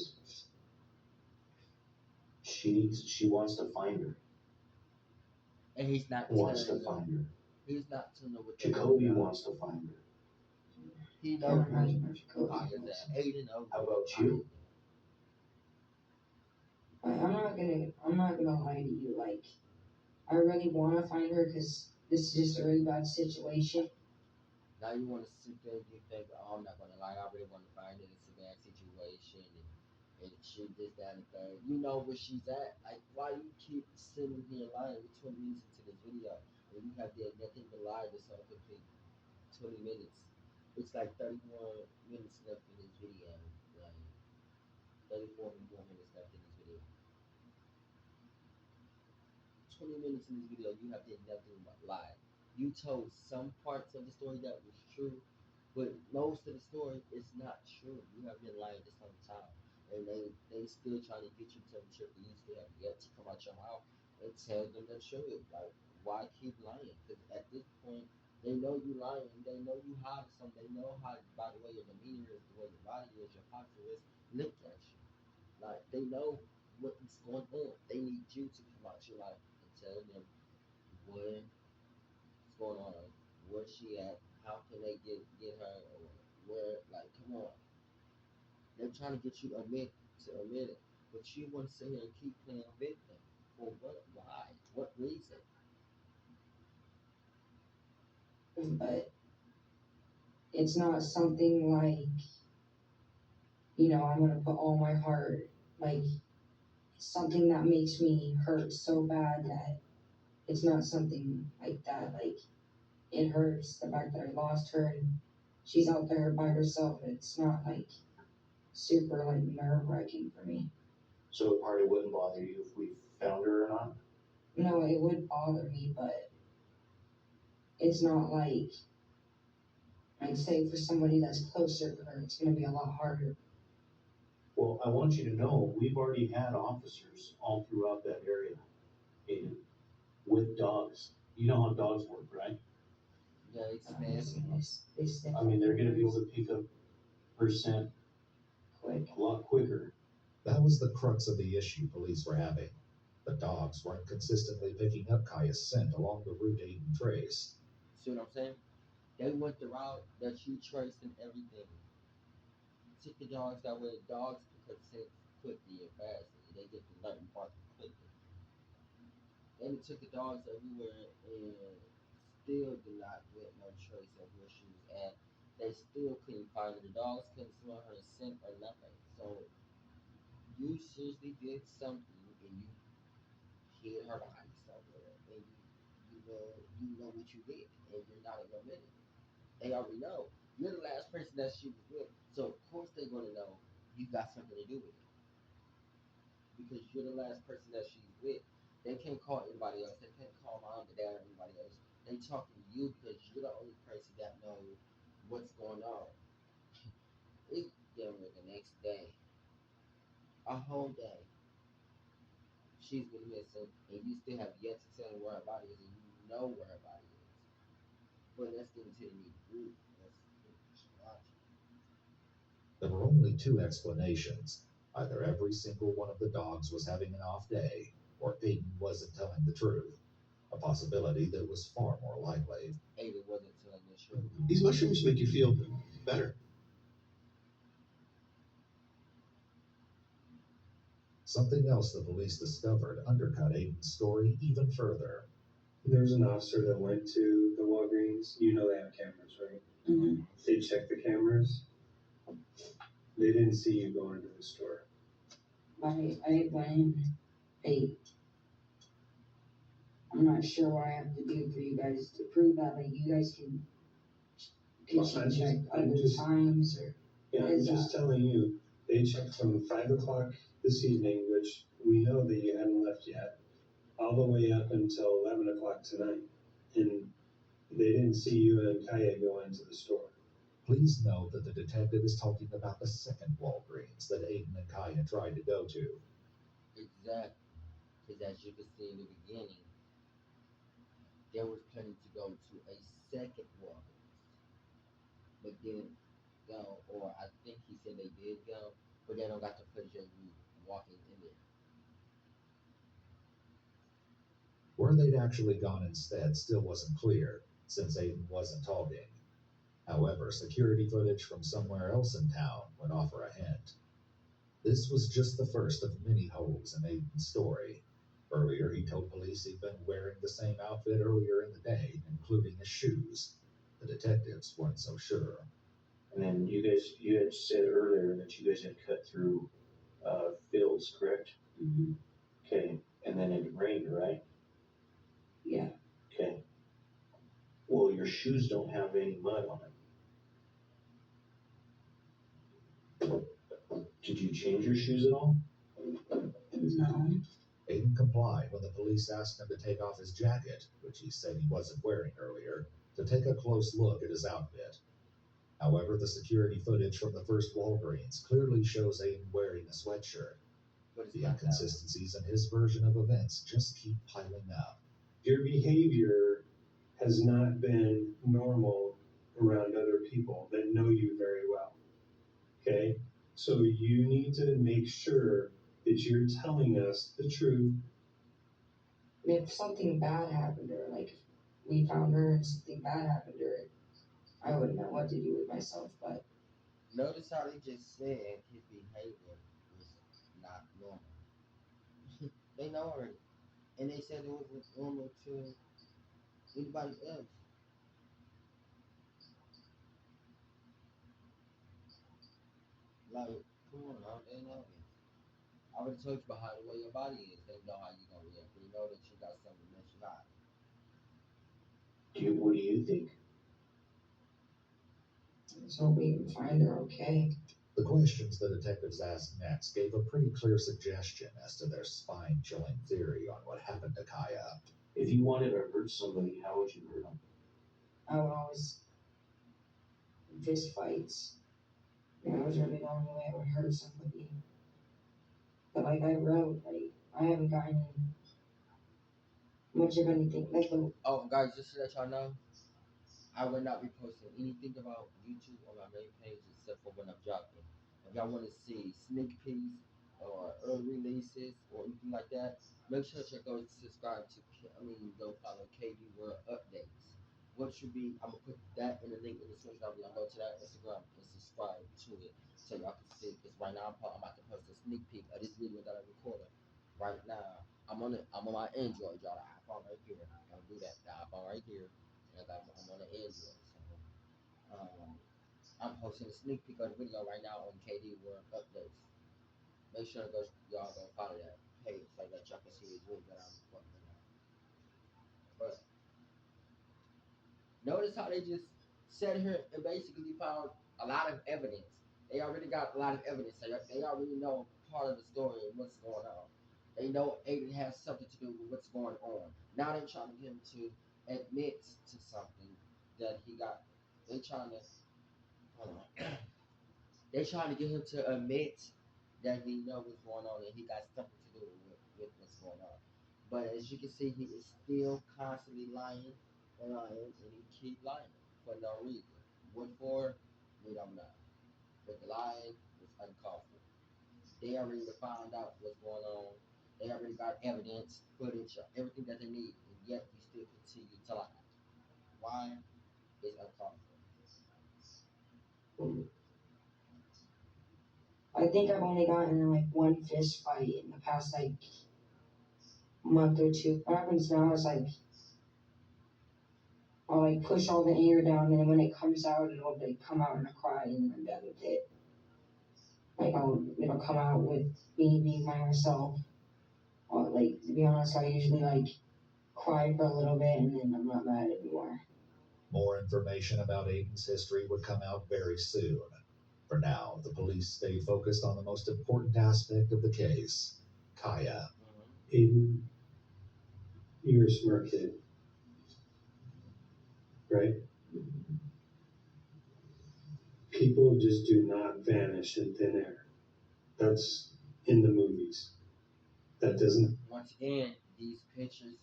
she wants to find her. And he's not Wants to telling them. find her. He's not telling them what they Jacoby want. wants to find her. He Can't knows where imagine where Jacoby Kaya's is. at. Aiden knows. How about you? I'm not gonna lie to you. Like, I really want to find her because this is just a really bad situation. Now you want to sit there and you think, "Oh, I'm not gonna lie. I really want to find it. It's a bad situation and she this, that, and the third." You know where she's at. Like, why you keep sitting here lying? We're 20 minutes into this video and you have did nothing but lie this whole complete 20 minutes. It's like 31 minutes left in this video. Like 34 more minutes left in this video. 20 minutes in this video, you have did nothing but lie. You told some parts of the story that was true, but most of the story is not true. You have been lying this whole time, and they still trying to get you to tell the truth. You still have yet to come out your mouth and tell them the truth. Like, why keep lying? Because at this point, they know you lying. They know you hide something. They know how, by the way your demeanor is, the way your body is, your posture is, look at you. Like, they know what is going on. They need you to come out your life and tell them what's going on, where she at, how can they get her, or where. Like, come on, they're trying to get you to admit it, but you want to sit here and keep playing victim for what? Why? What reason? But it's not something like, I'm gonna put all my heart. Like, it's something that makes me hurt so bad that it's not something like that. Like, it hurts the fact that I lost her and she's out there by herself. It's not like super like nerve wracking for me. So it probably wouldn't bother you if we found her or not? No, it would bother me, but it's not like I'd say for somebody that's closer to her, it's gonna be a lot harder. Well, I want you to know we've already had officers all throughout that area, Aiden, with dogs. You know how dogs work, right? Yeah, they sniff. They sniff. I mean, they're going to be able to pick up her scent quick. a lot quicker. That was the crux of the issue police were having. The dogs weren't consistently picking up Kaya's scent along the route Aiden traced. See what I'm saying? They went the route that you traced and everything. Took the dogs that way. Dogs pick up scent quickly and fast. they get the nut and bark quickly. And it took the dogs everywhere and still did not get no trace of where she was at. They still couldn't find her. The dogs couldn't smell her scent or nothing. So you seriously did something and you hid her body somewhere and you know what you did and you're not in your minute. They already know. You're the last person that she was with. So of course they're gonna know you got something to do with it. Because you're the last person that she's with. They can't call anybody else. They can't call mom, the dad, or anybody else. They talking to you because you're the only person that knows what's going on. It damn near the next day, a whole day, she's been missing, and you still have yet to tell me where her body is, and you know where her body is. But let's get into the nitty gritty. Let's watch There were only two explanations. Either every single one of the dogs was having an off day, or Aiden wasn't telling the truth, a possibility that was far more likely. it. Aiden wasn't telling the truth. These mushrooms make you feel better. Something else the police discovered undercut Aiden's story even further. There was an officer that went to the Walgreens. You know they have cameras, right? Mm-hmm. They checked the cameras. They didn't see you going into the store. I went in. Hey, I'm not sure what I have to do for you guys to prove that. Like, you guys can Well, she I'm check just- other times or Yeah, what I'm is just that? telling you. They checked from 5 o'clock this evening, which we know that you hadn't left yet, all the way up until 11 o'clock tonight, and they didn't see you and Kaya go into the store. Please note that the detective is talking about the second Walgreens that Aiden and Kaya tried to go to. Exactly. Because as you can see in the beginning, there was planning to go to a second Walgreens, but didn't go, or I think he said they did go, but they don't got the footage of you walking in there. Where they'd actually gone instead still wasn't clear, since Aiden wasn't talking. However, security footage from somewhere else in town would offer a hint. This was just the first of many holes in Aiden's story. Earlier, he told police he'd been wearing the same outfit earlier in the day, including his shoes. The detectives weren't so sure. And then you had said earlier that you guys had cut through fields, correct? Mm-hmm. Okay. And then it rained, right? Yeah. Okay. Well, your shoes don't have any mud on them. Did you change your shoes at all? No. Aiden complied when the police asked him to take off his jacket, which he said he wasn't wearing earlier, to take a close look at his outfit. However, the security footage from the first Walgreens clearly shows Aiden wearing a sweatshirt. But it's The not that one. inconsistencies in his version of events just keep piling up. Your behavior has not been normal around other people that know you very well. Okay? So you need to make sure that you're telling us the truth. If something bad happened to her, like if we found her and something bad happened to her, I wouldn't know what to do with myself, but Notice how they just said his behavior was not normal. They know already. And they said it wasn't normal to anybody else. Like, come on now, they know this. I would have told you about how the way your body is. They know how you gonna react. They know that you got something that you got. What do you think? let's hope we can find her okay. The questions the detectives asked next gave a pretty clear suggestion as to their spine chilling theory on what happened to Kaya. If you wanted to hurt somebody, how would you hurt them? I would always fist fights. Yeah, that was really the only way I would hurt somebody. But like I wrote, like I haven't gotten much of anything. Like the Oh, guys, just to let y'all know, I will not be posting anything about YouTube on my main page except for when I'm dropping. If y'all want to see sneak peeks or early releases or anything like that, make sure to go subscribe to. Go follow KD World Updates. what should be, I'm gonna put that in the link in the description. I'm gonna go to that Instagram and subscribe to it so y'all can see. Because right now I'm about to post a sneak peek of this video that I recorded. Right now I'm on my Android, y'all. The iPhone right here. Don't do that. The iPhone right here. And I'm on the Android. So I'm posting a sneak peek of the video right now on KD World Updates. Make sure to go, y'all go follow that page so that y'all can see this video that I'm recording right now. But notice how they just sat here and basically found a lot of evidence. They already got a lot of evidence. So they already know part of the story and what's going on. They know Aiden has something to do with what's going on. Now they're trying to get him to admit to something that he got. They trying to hold on. They trying to get him to admit that he know what's going on and he got something to do with what's going on. But as you can see, he is still constantly lying and lying, and he keep lying for no reason. What for? We don't know. But the lying is uncalled for. They already found out what's going on. They already got evidence, footage, everything that they need, and yet he still continue to lie. Why? It's uncalled for. I think I've only gotten in like one fist fight in the past like month or two. What happens now is like I'll like push all the anger down, and then when it comes out, it'll like come out in a cry, and I'm done with it. Like it'll come out with me being by myself. Or like to be honest, I usually like cry for a little bit, and then I'm not mad anymore. More information about Aiden's history would come out very soon. For now, the police stay focused on the most important aspect of the case, Kaya. Aiden, you're a smart kid, right? People just do not vanish in thin air. That's in the movies. That doesn't. Once again, these pictures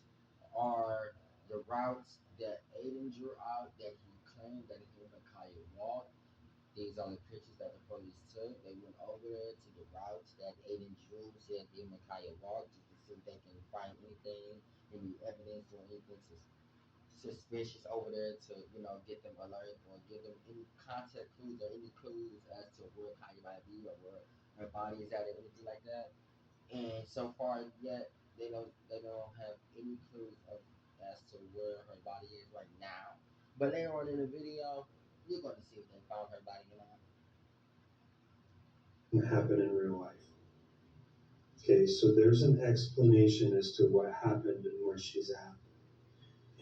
are the routes that Aiden drew out that he claimed that him and Kaya walked. These are the pictures that the police took. They went over there to the routes that Aiden drew, said him and Kaya walked, just to see if they can find anything, any evidence or anything suspicious over there to, get them alert or give them any contact clues or any clues as to where Kaya might be or where her body is at or anything like that. And so far yet they don't have any clues of as to where her body is right now. But later on in the video, you're going to see if they found her body or not. Happen in real life. Okay, so there's an explanation as to what happened and where she's at.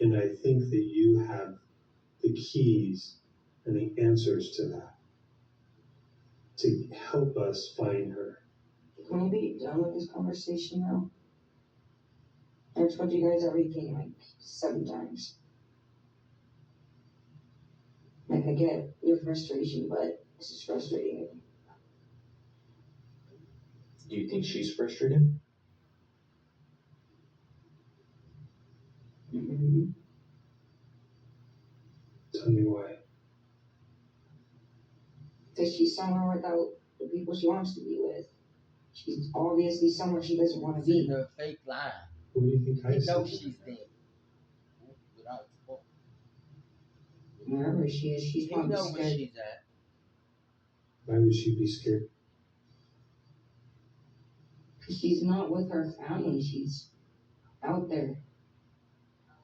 And I think that you have the keys and the answers to that to help us find her. Can we be done with this conversation now? I've told you guys everything like 7 times. Like I get your frustration, but this is frustrating. Do you think she's frustrated? Mm-hmm. Tell me why. Because she's somewhere without the people she wants to be with. She's obviously somewhere she doesn't want to be. Sitting her fake line. What do you think I He said? knows she's dead. Without support. Wherever she is, she's He probably knows where scared. she's at. Why would she be scared? Because she's not with her family. She's out there.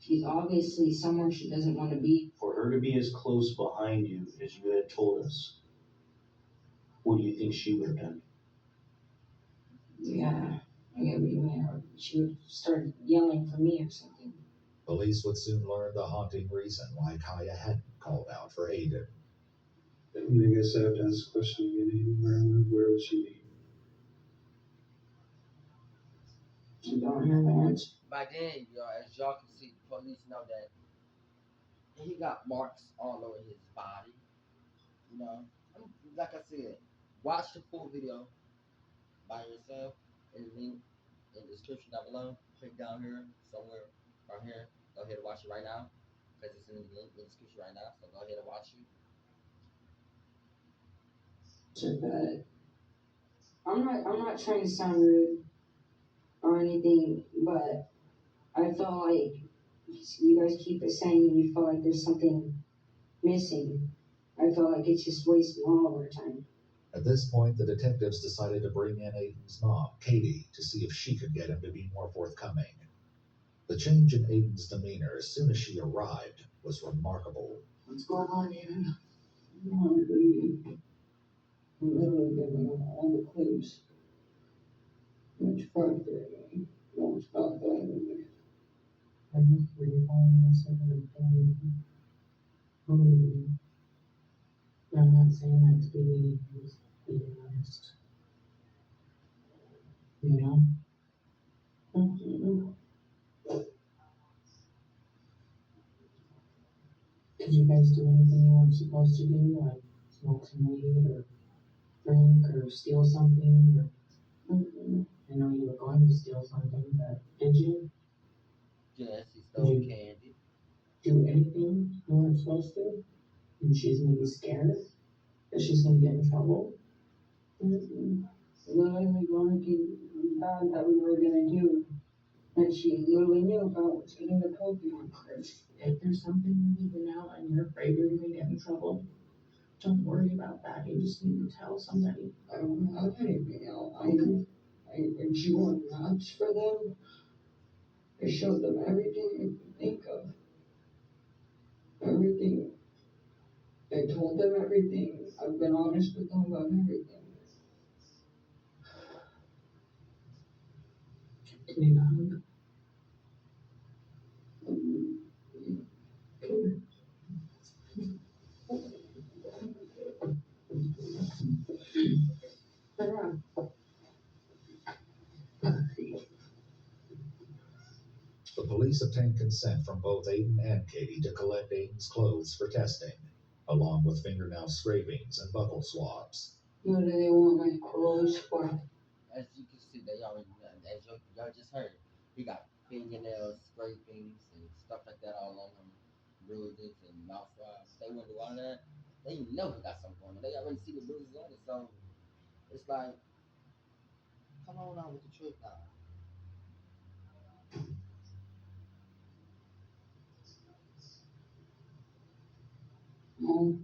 She's obviously somewhere she doesn't want to be. For her to be as close behind you as you had told us, what do you think she would have done? Yeah, I get what you mean. She would start yelling for me or something. Police would soon learn the haunting reason why Kaya hadn't called out for Aiden. I guess I have to ask the question again. Where would she be? I don't have an answer. By then, as y'all can see, the police know that he got marks all over his body. Like I said, watch the full video by yourself in the link in the description down below. Click down here, somewhere right here. Go ahead and watch it right now because it's in the link in the description right now. So go ahead and watch it. But I'm not trying to sound rude or anything, but I felt like You guys keep it saying you feel like there's something missing. I feel like it's just wasting all of our time. At this point, the detectives decided to bring in Aiden's mom, Katie, to see if she could get him to be more forthcoming. The change in Aiden's demeanor as soon as she arrived was remarkable. What's going on, Aiden? I'm literally giving them all the clues. It's frustrating. Don't stop blaming me. I just really following myself and I'm not saying that to be mean, I'm just being honest. You know? Mm-hmm. Did you guys do anything you weren't supposed to do, like smoke some weed or drink or steal something? Or... Mm-hmm. I know you were going to steal something, but did you? Yes, he stole candy. Do anything you weren't supposed to? And she's maybe scared that she's gonna get in trouble? Mm-hmm. Literally going to God that we were gonna do. And she literally knew about was getting the Pokemon cards. If there's something you need to know and you're afraid you're gonna get in trouble, don't worry about that. You just need to tell somebody. I don't have anything else. I drew on maps for them. I showed them everything you can think of. Everything. I told them everything. I've been honest with them about everything. Can you hug? Come here. Turn around. The police obtained consent from both Aiden and Katie to collect Aiden's clothes for testing, along with fingernail scrapings and buckle swabs. What do they want my clothes for? As you can see, they already, as y'all just heard, he got fingernail scrapings and stuff like that all on him, bruises and mouth swabs. They wouldn't do all that. They know he got something going on. They already see the bruises on it, so it's like, come on out with the truth now. No.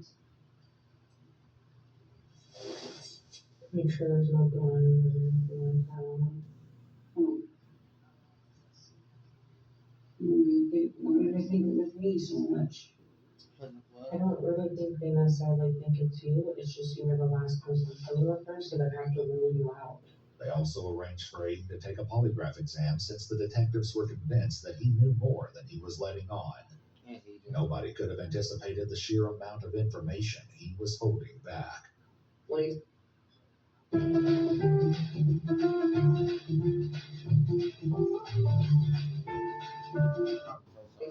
Make sure there's no blood or anything like that on it. Why did they think it was me so much? I don't really think they necessarily think it's you. It's just you were the last person to play with her, so they have to rule you out. They also arranged for Aiden to take a polygraph exam since the detectives were convinced that he knew more than he was letting on. Nobody could have anticipated the sheer amount of information he was holding back. Please. He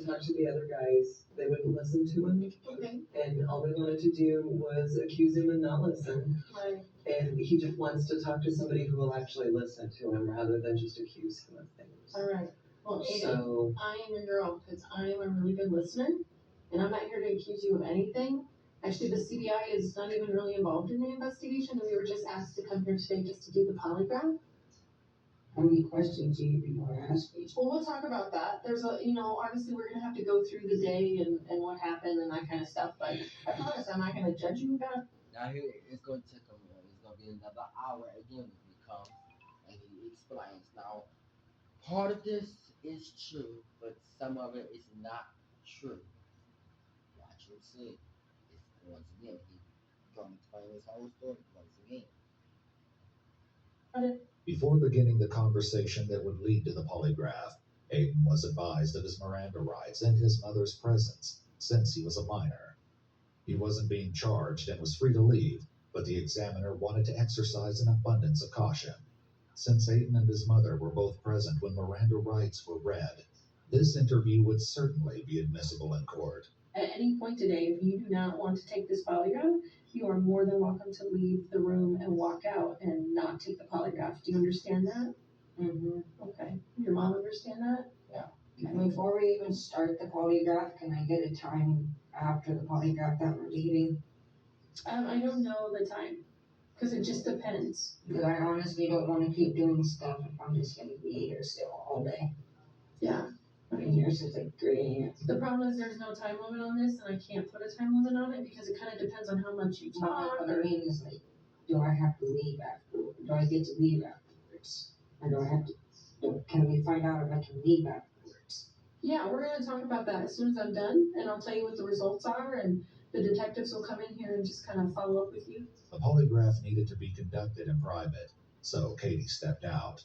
talked to the other guys. They wouldn't listen to him. Okay. And all they wanted to do was accuse him and not listen. Right. And he just wants to talk to somebody who will actually listen to him rather than just accuse him of things. All right. Well, Aiden, So I am your girl because I am a really good listener, and I'm not here to accuse you of anything. Actually, the CBI is not even really involved in the investigation, and we were just asked to come here today just to do the polygraph. How many questions do you people are asking? Well, we'll talk about that. There's obviously we're gonna have to go through the day and what happened and that kind of stuff. But I promise I'm not gonna judge you about. Now here it's going to take him. It's going to be another hour again when he comes and he explains. Now, part of this is true, but some of it is not true. Watch him see. It's once again he's going to explain his whole story once again. Before beginning the conversation that would lead to the polygraph, Aiden was advised of his Miranda rights and his mother's presence, since he was a minor. He wasn't being charged and was free to leave, but the examiner wanted to exercise an abundance of caution. Since Aiden and his mother were both present when Miranda rights were read, this interview would certainly be admissible in court. At any point today, if you do not want to take this polygraph, you are more than welcome to leave the room and walk out and not take the polygraph. Do you understand that? Mm-hmm. Okay. Your mom understand that? Yeah. And before we even start the polygraph, can I get a time after the polygraph that we're leaving? I don't know the time, because it just depends. Because I honestly don't want to keep doing stuff if I'm just going to be here still all day. Yeah. Yours is like 3 a.m. The problem is there's no time limit on this, and I can't put a time limit on it because it kind of depends on how much you talk. What I mean is like, do I have to leave afterwards? Do I get to leave afterwards? Or do I have to, can we find out if I can leave afterwards? Yeah, we're gonna talk about that as soon as I'm done, and I'll tell you what the results are, and the detectives will come in here and just kind of follow up with you. The polygraph needed to be conducted in private, so Katie stepped out.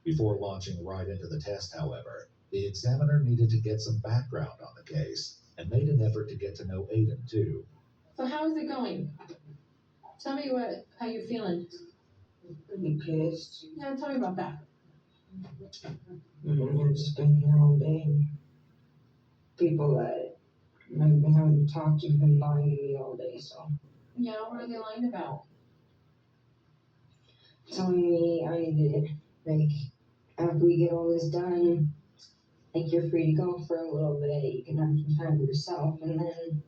Before launching right into the test, however, the examiner needed to get some background on the case and made an effort to get to know Aiden too. So how is it going? Tell me how you're feeling. Pretty pissed. Yeah, tell me about that. I've just been here all day. People that I've been having to talk to have been lying to me all day, so. Yeah, what are they lying about? Telling me I need to, like, after we get all this done, like, you're free to go for a little bit, you can have some time to yourself, and then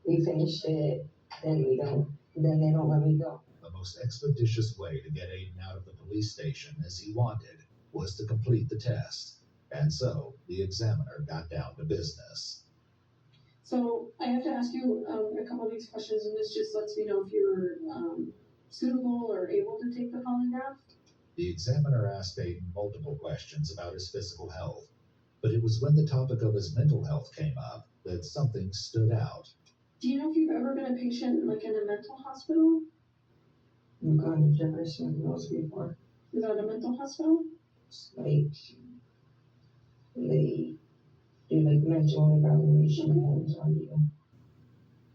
we finish it, then we don't, then they don't let me go. The most expeditious way to get Aiden out of the police station as he wanted was to complete the test. And so the examiner got down to business. So I have to ask you a couple of these questions, and this just lets me know if you're suitable or able to take the polygraph. The examiner asked Aiden multiple questions about his physical health, but it was when the topic of his mental health came up that something stood out. Do you know if you've ever been a patient like in a mental hospital? I've gone to Jefferson Hills before. Is that a mental hospital? It's like, they do like mental evaluations on you.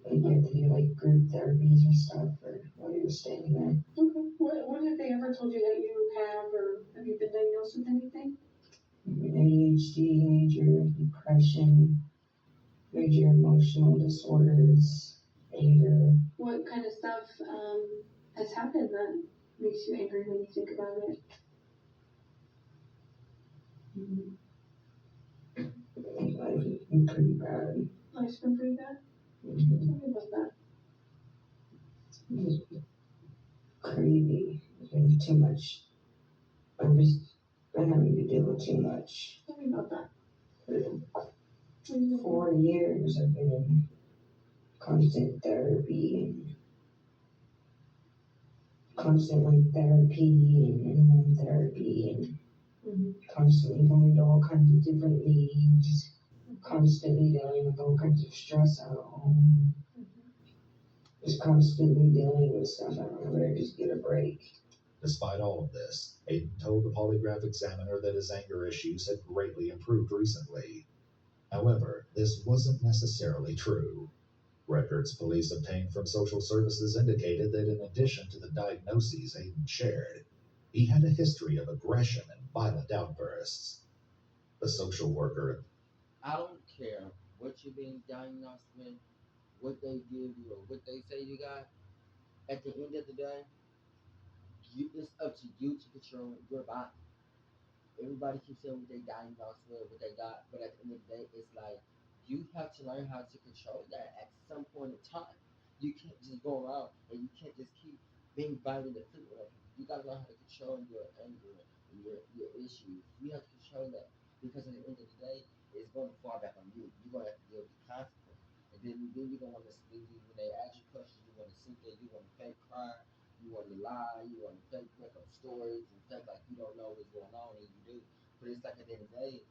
Like you have to do like group therapies and stuff for while you're staying there. Okay. What have they ever told you that you have, or have you been diagnosed with anything? ADHD, major depression, major emotional disorders, anger. What kind of stuff has happened that makes you angry when you think about it? Life has been pretty bad. Life's been pretty bad. Mm-hmm. Tell me about that. It's crazy. It's been too much. I've just been having to deal with too much. Tell me about that. For 4 years I've been in constant therapy and constant like therapy and in-home therapy and constantly going to all kinds of different meetings, constantly dealing with all kinds of stress at home, just constantly dealing with stuff. I don't ever just get a break. Despite all of this, Aiden told the polygraph examiner that his anger issues had greatly improved recently. However, this wasn't necessarily true. Records police obtained from social services indicated that in addition to the diagnoses Aiden shared, he had a history of aggression and violent outbursts. The social worker. I don't care what you're being diagnosed with, what they give you, or what they say you got. At the end of the day, it's up to you to control your body. Everybody keeps saying what they diagnosed with, what they got, but at the end of the day, it's like you have to learn how to control that at some point in time. You can't just go around and you can't just keep being violent and physical. Like, you gotta learn how to control your anger and your issues. You have to control that because at the end of the day, it's going to fall back on you. You're gonna have to deal with the consequence. And then you're gonna want to when they ask you questions, you want to sit there, you want to fake cry, you want to lie, you want to fake make up stories and fake like you don't know what's going on, and you do. But it's like at the end of the day,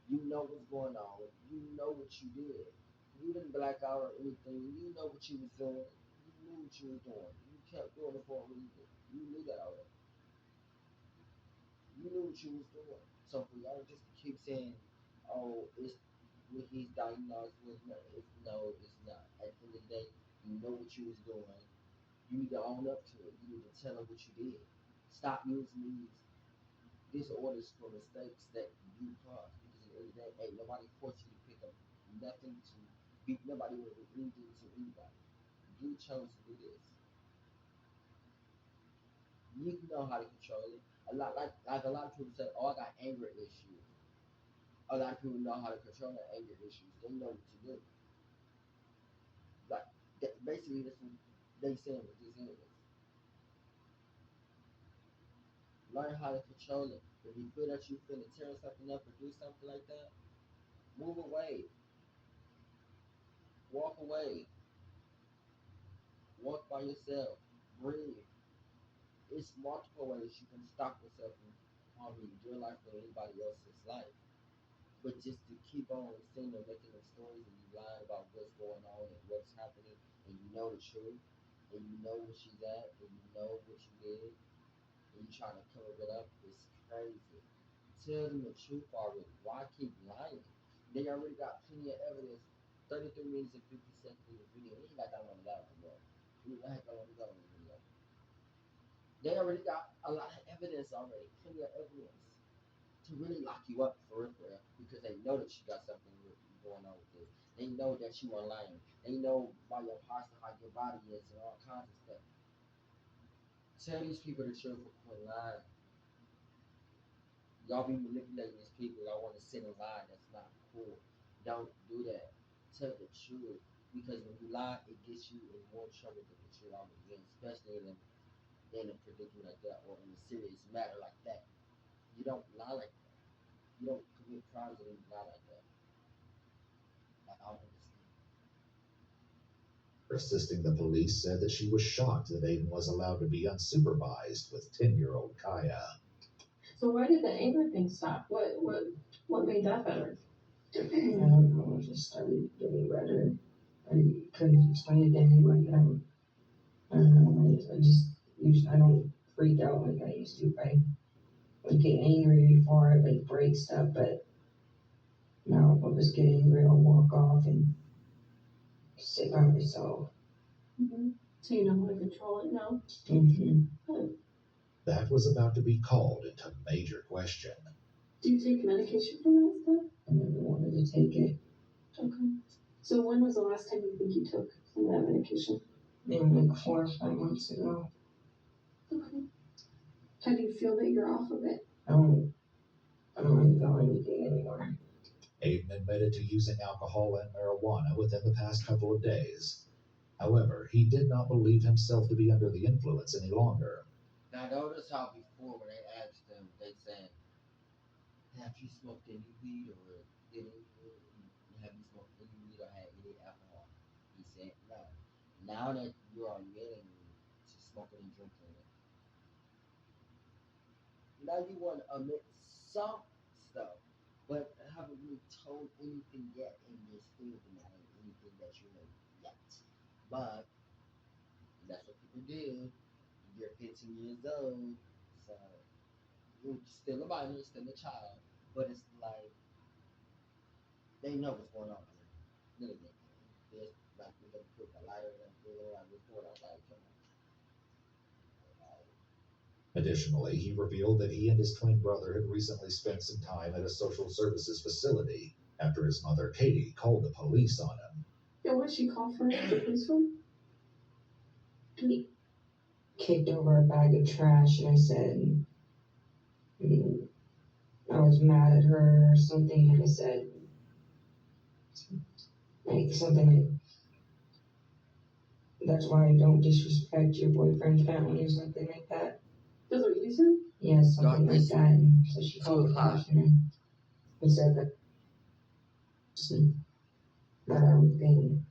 you know what's going on. You know what you did. You didn't black out or anything. You know what you was doing. You knew what you was doing. You kept doing it for a reason. You knew that already. You knew what you was doing. So for y'all just to keep saying, "Oh, it's what he's diagnosed with," no, it's not. At the end of the day, you know what you was doing. You need to own up to it. You need to tell them what you did. Stop using disorders for mistakes that you caused. Because at the end of the day, ain't nobody forced you to pick up nothing to beat nobody with anything to anybody. You chose to do this. You know how to control it. A lot like a lot of people say, "Oh, I got anger issues." A lot of people know how to control their anger issues. They know what to do. Like basically, that's what they saying what this is. Learn how to control it. If you feel that you finna tear something up or do something like that, Move away. Walk away. Walk by yourself. Breathe. It's multiple ways you can stop yourself from harming your life or anybody else's life. But just to keep on saying and making up stories and you lying about what's going on and what's happening and you know the truth and you know where she's at and you know what you did and you trying to cover it up, it's crazy. Tell them the truth already. Why keep lying? They already got plenty of evidence. 33 minutes and 50 seconds of the video. We ain't got that long to go anymore. We ain't got that long to go in the video. They already got a lot of evidence already. Plenty of evidence to really lock you up for real, because they know that you got something going on with it. They know that you are lying. They know by your posture how your body is and all kinds of stuff. Tell these people the truth for quit lying. Y'all be manipulating these people. Y'all want to sit and lie. That's not cool. Don't do that. Tell the truth. Because when you lie, it gets you in more trouble than what you're already in, especially in a predicament like that or in a serious matter like that. You don't lie like that. You don't commit crimes and lie like that. Like, I don't understand. Assisting the police said that she was shocked that Aiden was allowed to be unsupervised with 10-year-old Kaya. So why did the anger thing stop? What made that better? I don't know, I just started getting better. I couldn't explain it to anybody. I don't know, I don't freak out like I used to. I would get angry before I like break stuff, but now I'll just get angry, I'll walk off and sit by myself. Mm-hmm. So you know how to control it now? Mm-hmm. That was about to be called into major question. Do you take medication for that stuff? I never wanted to take it. Okay. So when was the last time you think you took some of that medication? Maybe like 4 or 5 months ago. Okay. How do you feel that you're off of it? I don't really feel anything anymore. Aiden admitted to using alcohol and marijuana within the past couple of days. However, he did not believe himself to be under the influence any longer. Now notice how before when they asked them, they said, "Have you smoked any weed or did have you smoked any weed or had any alcohol?" He said no. Now that you are admitting to smoking and drinking, now you want to admit some stuff, but haven't really told anything yet in this field about anything that you know yet. But that's what people do. You're 15 years old, so you're still a minor, still a child, but it's like they know what's going on here. Really, there's like we're gonna put a lighter and everything, like what's going on, like come on. Additionally, he revealed that he and his twin brother had recently spent some time at a social services facility after his mother, Katie, called the police on him. Yeah, what did she call for? The police for? He kicked over a bag of trash and I said, I was mad at her or something, and I said, like, something like, that's why I don't disrespect your boyfriend's family or something like that. That's what you said? Yeah, something like that. And so she called the cops and said that everything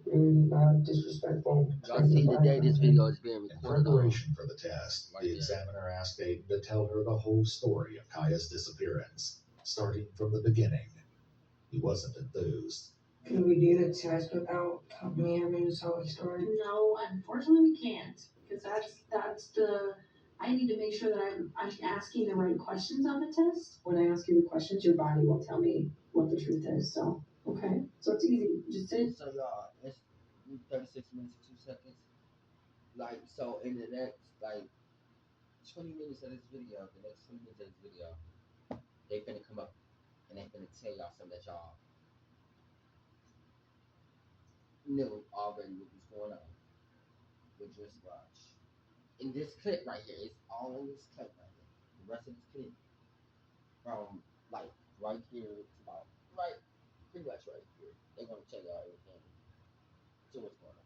really disrespectful. Y'all see today this video is being In recorded preparation for the test, Right the there. examiner asked Aiden to tell her the whole story of Kaya's disappearance, starting from the beginning. He wasn't enthused. Can we do the test without me having to tell the story? No, unfortunately we can't. Because that's the I need to make sure that I'm asking the right questions on the test. When I ask you the questions, your body will tell me what the truth is. So okay. So it's easy. Just sit. So y'all, it's 36 minutes and 2 seconds. Like so in the next like 20 minutes of this video, the next 20 minutes of this video, they finna come up and they finna tell y'all something that y'all knew already what was going on. But just watch. In this clip right here, it's all in this clip right here. The rest of this clip from like right here to about right pretty much right here. They're gonna tell y'all everything. So what's going on.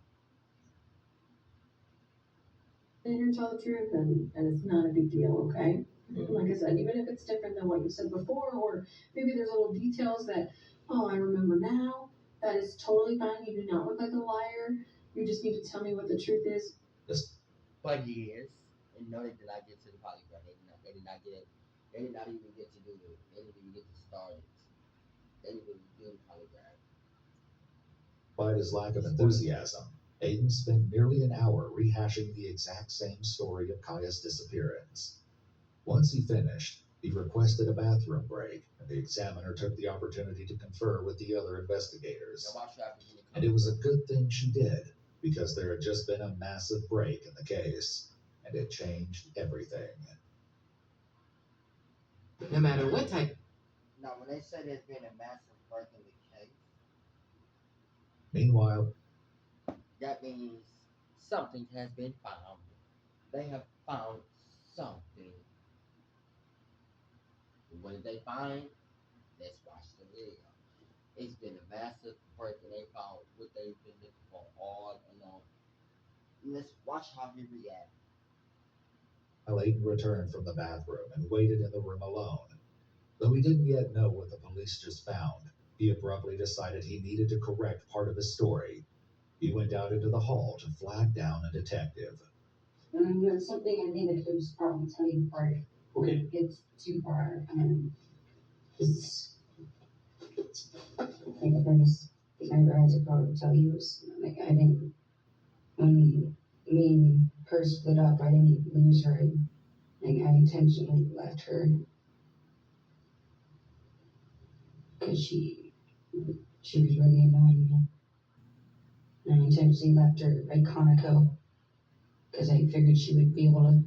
And you tell the truth, and it's not a big deal, okay? Like I said, even if it's different than what you said before, or maybe there's little details that Oh, I remember now. That is totally fine. You do not look like a liar. You just need to tell me what the truth is. But yes, and no, they did not get to the polygraph. They did not get. They did not even get to do it. They didn't even get to start it. They didn't even do the polygraph. Despite his lack of enthusiasm, Aiden spent nearly an hour rehashing the exact same story of Kaya's disappearance. Once he finished, he requested a bathroom break, and the examiner took the opportunity to confer with the other investigators. Now watch what happens when it And comes. it was a good thing she did, because there had just been a massive break in the case, and it changed everything. No matter what type. Now, when they say there's been a massive break in the case, Meanwhile, that means something has been found. They have found something. What did they find? Let's watch the video. It's been a massive break and they found what they've been looking for all along. Let's watch how he reacts. Aiden returned from the bathroom and waited in the room alone. Though he didn't yet know what the police just found, he abruptly decided he needed to correct part of his story. He went out into the hall to flag down a detective. There's something I think that could probably tell you before it gets too far. It's like the first thing I realized I probably tell you is like I didn't when me and her split up. I didn't lose her. Like I intentionally left her because she was really annoying me. And I intentionally left her at Conoco because I figured she would be able to.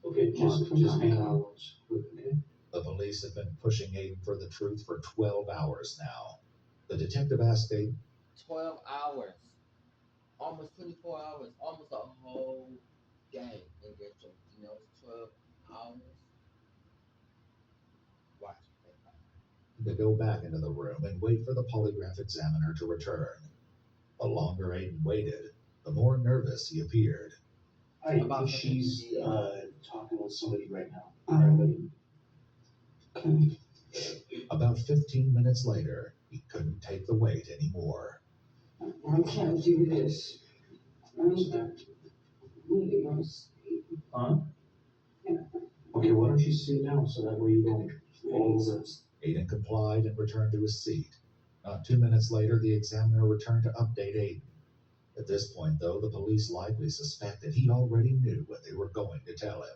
Okay, just hang on. Okay. The police have been pushing Aiden for the truth for 12 hours now. The detective asked Aiden, 12 hours. Almost 24 hours. Almost a whole day. And guess what? You know, it's 12 hours. Watch what they find. to go back into the room and wait for the polygraph examiner to return. The longer Aiden waited, the more nervous he appeared. I think she's talking with somebody right now. About 15 minutes later, he couldn't take the wait anymore. I can't do this. Huh? Okay, why don't you sit down so that way you don't fall over. Aiden complied and returned to his seat. Not 2 minutes later, the examiner returned to update Aiden. At this point, though, the police likely suspected he already knew what they were going to tell him.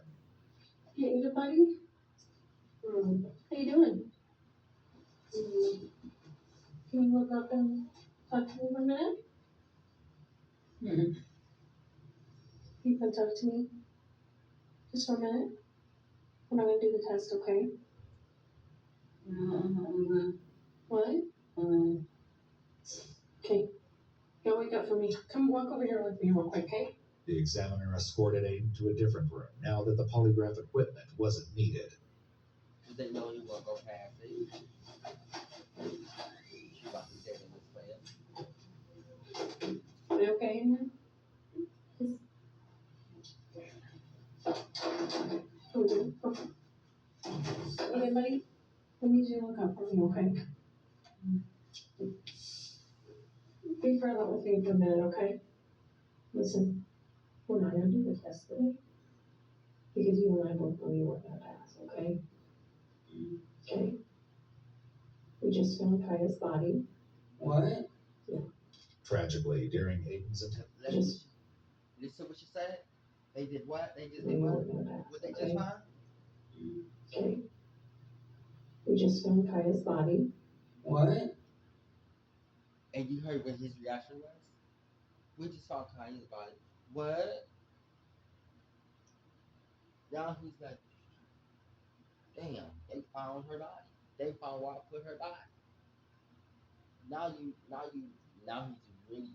Hey, everybody. How you doing? Can you look up and talk to me for a minute? You can talk to me just for a minute. We're not gonna do the test, okay? What? Okay. Go wake up for me. Come walk over here with me real quick, okay? The examiner escorted Aiden to a different room now that the polygraph equipment wasn't needed. Because they know he won't go past it. She about to get in this way. Are you okay in here? Okay, buddy. I need you to look up for me, okay? Be present with me for a minute, okay? Listen, we're not gonna do the test today. Because you and I both know you weren't gonna pass, okay? Okay? We just found Kaya's body. What? Tragically, during Aiden's Listen what she said? They did what? They just did We what? weren't gonna pass, What they okay? just find? Okay? We just found Kaya's body. What? And you heard what his reaction was? We just found Kanye's body. What? Now he's like, damn, they found her body. They found where I put her body. Now he's really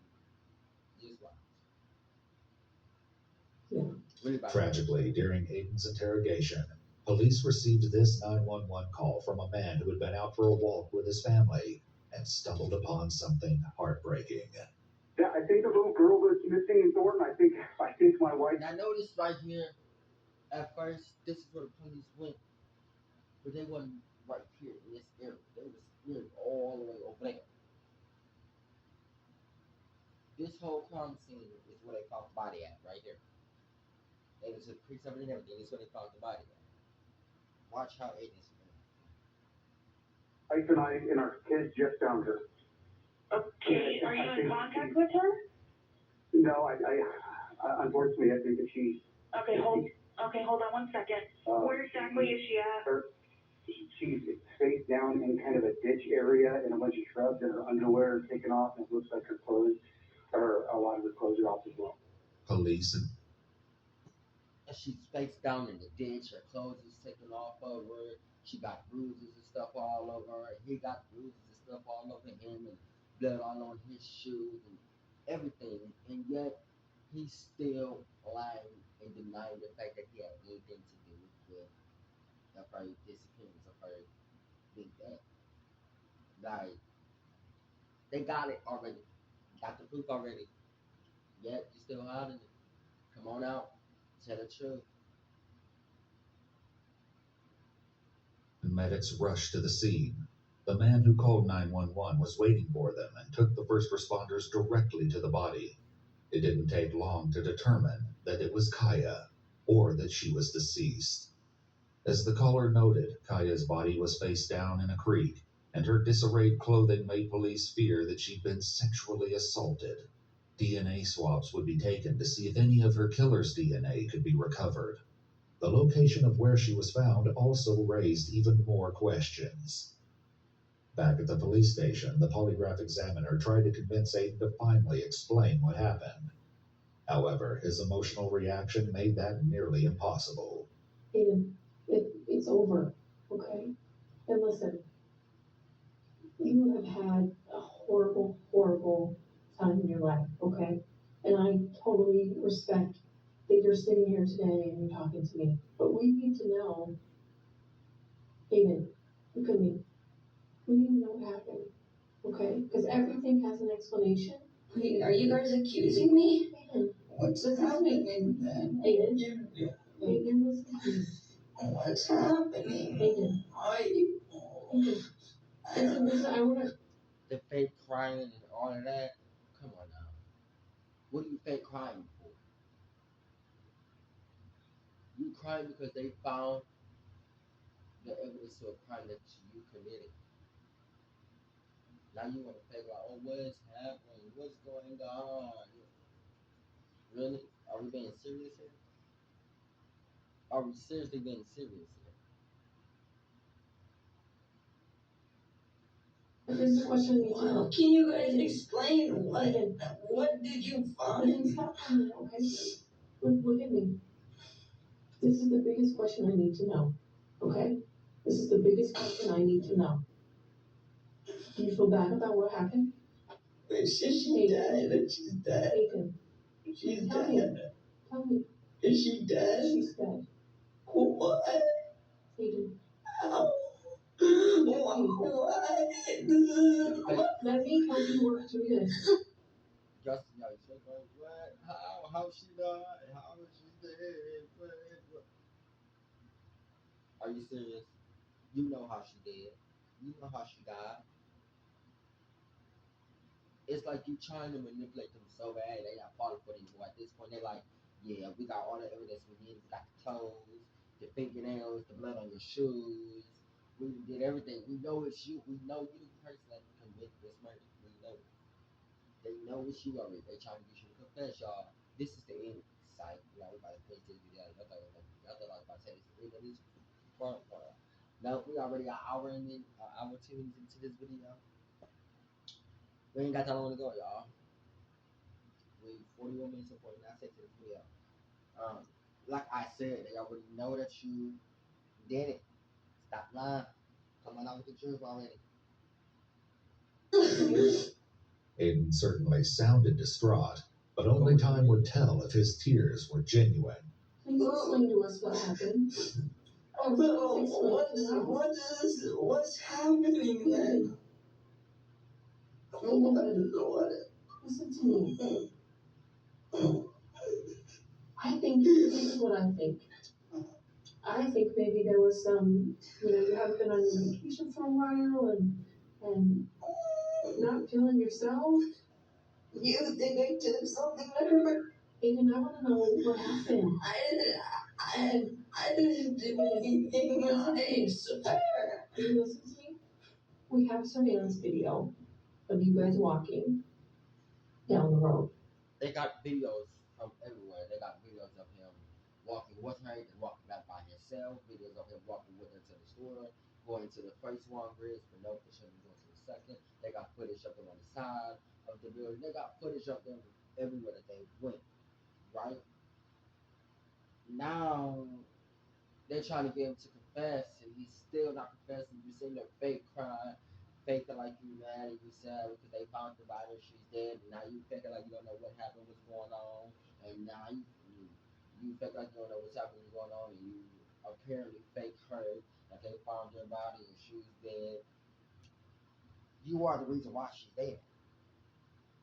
just like, really about Tragically, during Aiden's interrogation, police received this 911 call from a man who had been out for a walk with his family and stumbled upon something heartbreaking. Yeah, I think the little girl that's missing in Thornton. I think my wife. And I noticed right here, at first, this is where the police went, but they wasn't right here in this area. They was You're all the way over there. This whole crime scene is what they found the body at right here. And it's a precinct and everything. This is what they found the body at. Watch how it is. Ice and I and our kids just found her. Okay, are you in contact with her? No, unfortunately, I think that she's. Okay, hold on 1 second. Where exactly is she at? She's face down in kind of a ditch area in a bunch of shrubs, and her underwear is taken off, and it looks like her clothes, or a lot of her clothes are off as well. Police and She's face down in the ditch. Her clothes is taken off of her. She got bruises and stuff all over her. He got bruises and stuff all over him, and blood all on his shoes and everything. And yet he's still lying and denying the fact that he had anything to do with her disappearance, of her being dead. Like, they got it already. Got the proof already. Yet you're still hiding it. Come on out. Tell the truth. medics rushed to the scene. The man who called 911 was waiting for them and took the first responders directly to the body. It didn't take long to determine that it was Kaya, or that she was deceased. As the caller noted, Kaya's body was face down in a creek, and her disarrayed clothing made police fear that she'd been sexually assaulted. DNA swabs would be taken to see if any of her killer's DNA could be recovered. The location of where she was found also raised even more questions. Back at the police station, the polygraph examiner tried to convince Aiden to finally explain what happened. However, his emotional reaction made that nearly impossible. Aiden, it's over, okay? And listen, you have had a horrible, horrible time in your life, okay? And I totally respect that you're sitting here today and you're talking to me. But we need to know, Aiden, look at me. We need to know what happened, okay? Because everything has an explanation. Wait, are you guys accusing me? Aiden, What's listen to me. happening then? Aiden, Aiden, listen to me. What's happening? Aiden, Aiden, listen, I want to. The fake crying and all of that. Come on now. What are you fake crying for? You crying because they found the evidence of a crime that you committed. Now you want to fake like, oh, what's happening? What's going on? Really? Are we being serious here? Are we seriously being serious here? This is the question you Well, can you guys explain what did you find? Stop crying, okay? Look at me. This is the biggest question I need to know, okay? This is the biggest question I need to know. Do you feel bad about what happened? She's dead. She's dead. Ethan, She's tell dead. me. Tell me. Is she dead? She's dead. What? Ethan, How? Why? let me help you work through this. Justin, yo, you said, what? How she died? How is she dead? What? Are you serious? You know how she did. You know how she died. It's like you trying to manipulate them so bad they not falling for you. At this point, they're like, yeah, we got all the evidence we need. We got the clothes, the fingernails, the blood on your shoes. We did everything. We know it's you. We know you the person that committed this murder. We know it. They know it's you already. They trying to get you to confess, y'all. This is the end site. You know, we about to finish this video. Y'all thought I was about to say this is the end of this part. No, we already got hour 2 minutes into this video. We ain't got that long to go, y'all. We 41 minutes and 49 seconds in this video. Like I said, they already know that you did it. Stop lying. Come on out with the truth already. Aiden certainly sounded distraught, but only time would tell if his tears were genuine. Please explain to us what happened. What's happening then? Lord. Listen to me. This is what I think. I think maybe there was some, you haven't been on your medication for a while, and and not feeling yourself. You think I did something to her? Aiden, I want to know what happened. I didn't do anything. I swear. Can you listen to me? We have surveillance video of you guys walking down the road. They got videos from everywhere. They got videos of him walking with her and walking back by himself. Videos of him walking with her to the store, going to the first Walgreens, but no, for sure going to the second. They got footage of them on the side of the building. They got footage of them everywhere that they went. Right now, they're trying to get him to confess, and he's still not confessing. You sitting there fake crying, faking like you mad and you sad because they found the body, she's dead, and now you faking like you don't know what happened, what's going on, and now you fake like you don't know what's happening, what's going on, and you apparently fake her that they found her body and she's dead. You are the reason why she's dead.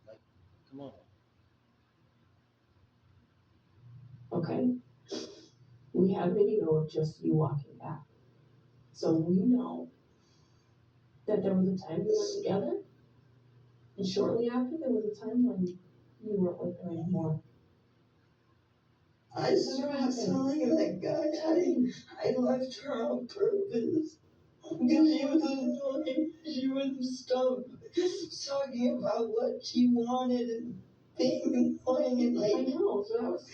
Like, come on. Okay? We have video of just you walking back. So we know that there was a time you were together, and shortly after there was a time when you weren't with her anymore. I started selling that guy. I left her on purpose. Because she was annoying. She wouldn't stop talking about what she wanted and being annoying and I know, so that was.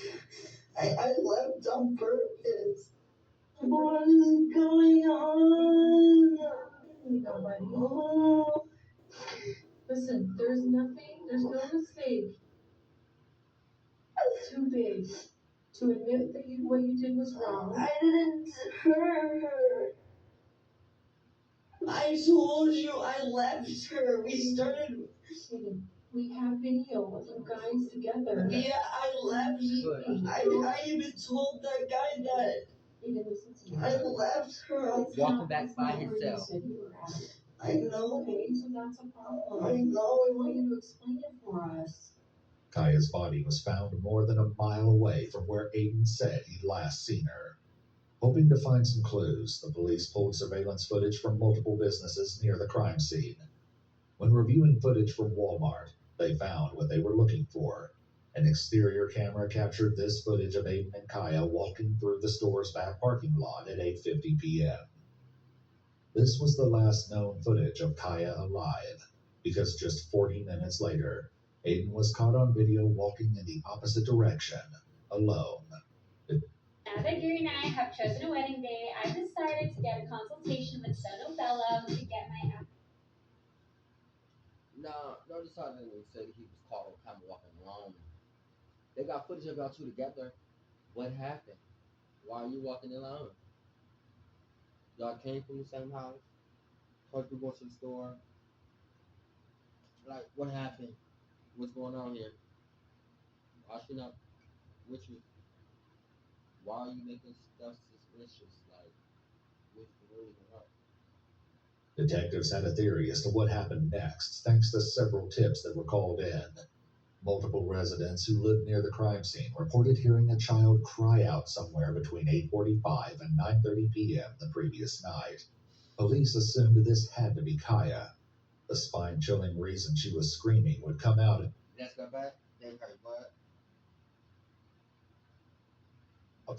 I left on purpose. What is going on? Nobody. Oh, Listen, there's no mistake too big to admit that what you did was wrong. I didn't hurt her. I told you I left her. We have video of you guys together. Yeah, I left. I even told that guy that Aiden, listen to me. I left her. Walking back by himself. Where you said you were at. I know. Okay, so that's a problem. I know. I want you to explain it for us. Kaya's body was found more than a mile away from where Aiden said he'd last seen her. Hoping to find some clues, the police pulled surveillance footage from multiple businesses near the crime scene. When reviewing footage from Walmart, they found what they were looking for. An exterior camera captured this footage of Aiden and Kaya walking through the store's back parking lot at 8:50 p.m. This was the last known footage of Kaya alive, because just 40 minutes later, Aiden was caught on video walking in the opposite direction, alone. Now that Gary and I have chosen a wedding day, I decided to get a consultation with Sono Bello to get my. Now, notice how they said he was caught on camera walking alone. They got footage of y'all two together. What happened? Why are you walking alone? Y'all came from the same house? Supposed to go to the store? Like, what happened? What's going on here? Why she not with you? Why are you making stuff suspicious? Like, what's really going on? Detectives had a theory as to what happened next, thanks to several tips that were called in. Multiple residents who lived near the crime scene reported hearing a child cry out somewhere between 8:45 and 9:30 p.m. the previous night. Police assumed this had to be Kaya. The spine-chilling reason she was screaming would come out Let's go back. They heard what?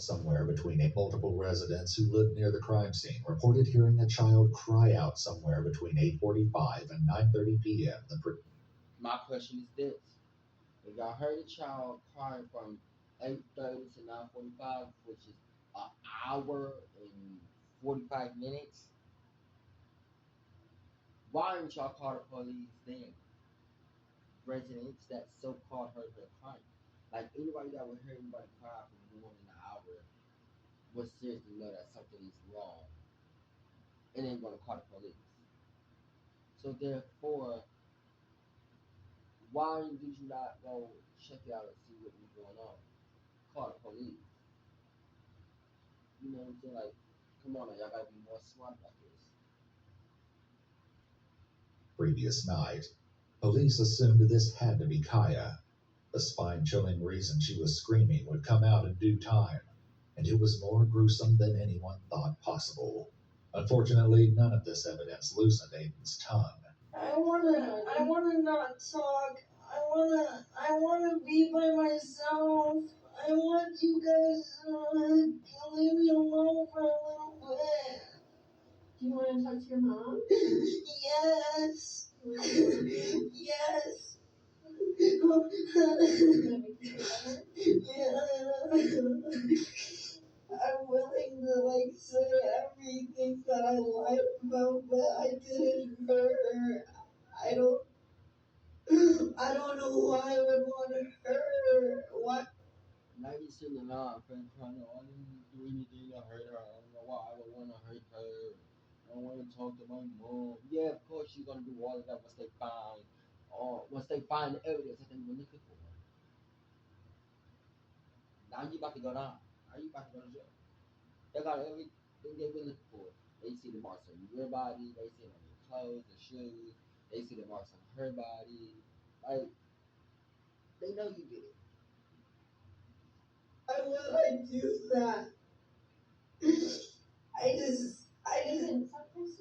somewhere between multiple residents who lived near the crime scene reported hearing a child cry out somewhere between 8:45 and 9:30 p.m. My question is this. If y'all heard a child crying from 8:30 to 9:45, which is an hour and 45 minutes, why aren't y'all called the police then? Residents that so-called heard her crying. Like anybody that would hear anybody cry for more than an hour would seriously know that something is wrong and ain't gonna call the police. So therefore, why did you not go check it out and see what was going on? Call the police. You know what I'm saying? Like, come on, now, y'all gotta be more smart about this. Previous night. Police assumed this had to be Kaya. The spine-chilling reason she was screaming would come out in due time, and it was more gruesome than anyone thought possible. Unfortunately, none of this evidence loosened Aiden's tongue. I wanna not talk. I wanna be by myself. I want you guys to leave me alone for a little bit. Do you want to talk to your mom? Yes. Yes. I'm willing to say everything that I lied about, but I didn't hurt her. I don't know why I would want to hurt her. Why? Now you sitting around friend trying to, I didn't do anything to hurt her. I don't know why I would want to hurt her. I don't want to talk to my mom. Yeah, of course she's gonna do all of that once they find, or once they find the evidence that they were looking for. Now you about to go down. Now you about to go to jail. They got everything they were looking for. They see the marks on your body. They see it on your clothes, the shoes. They see the marks on her body. Like they know you did it. Why would I do that? I just. Sometimes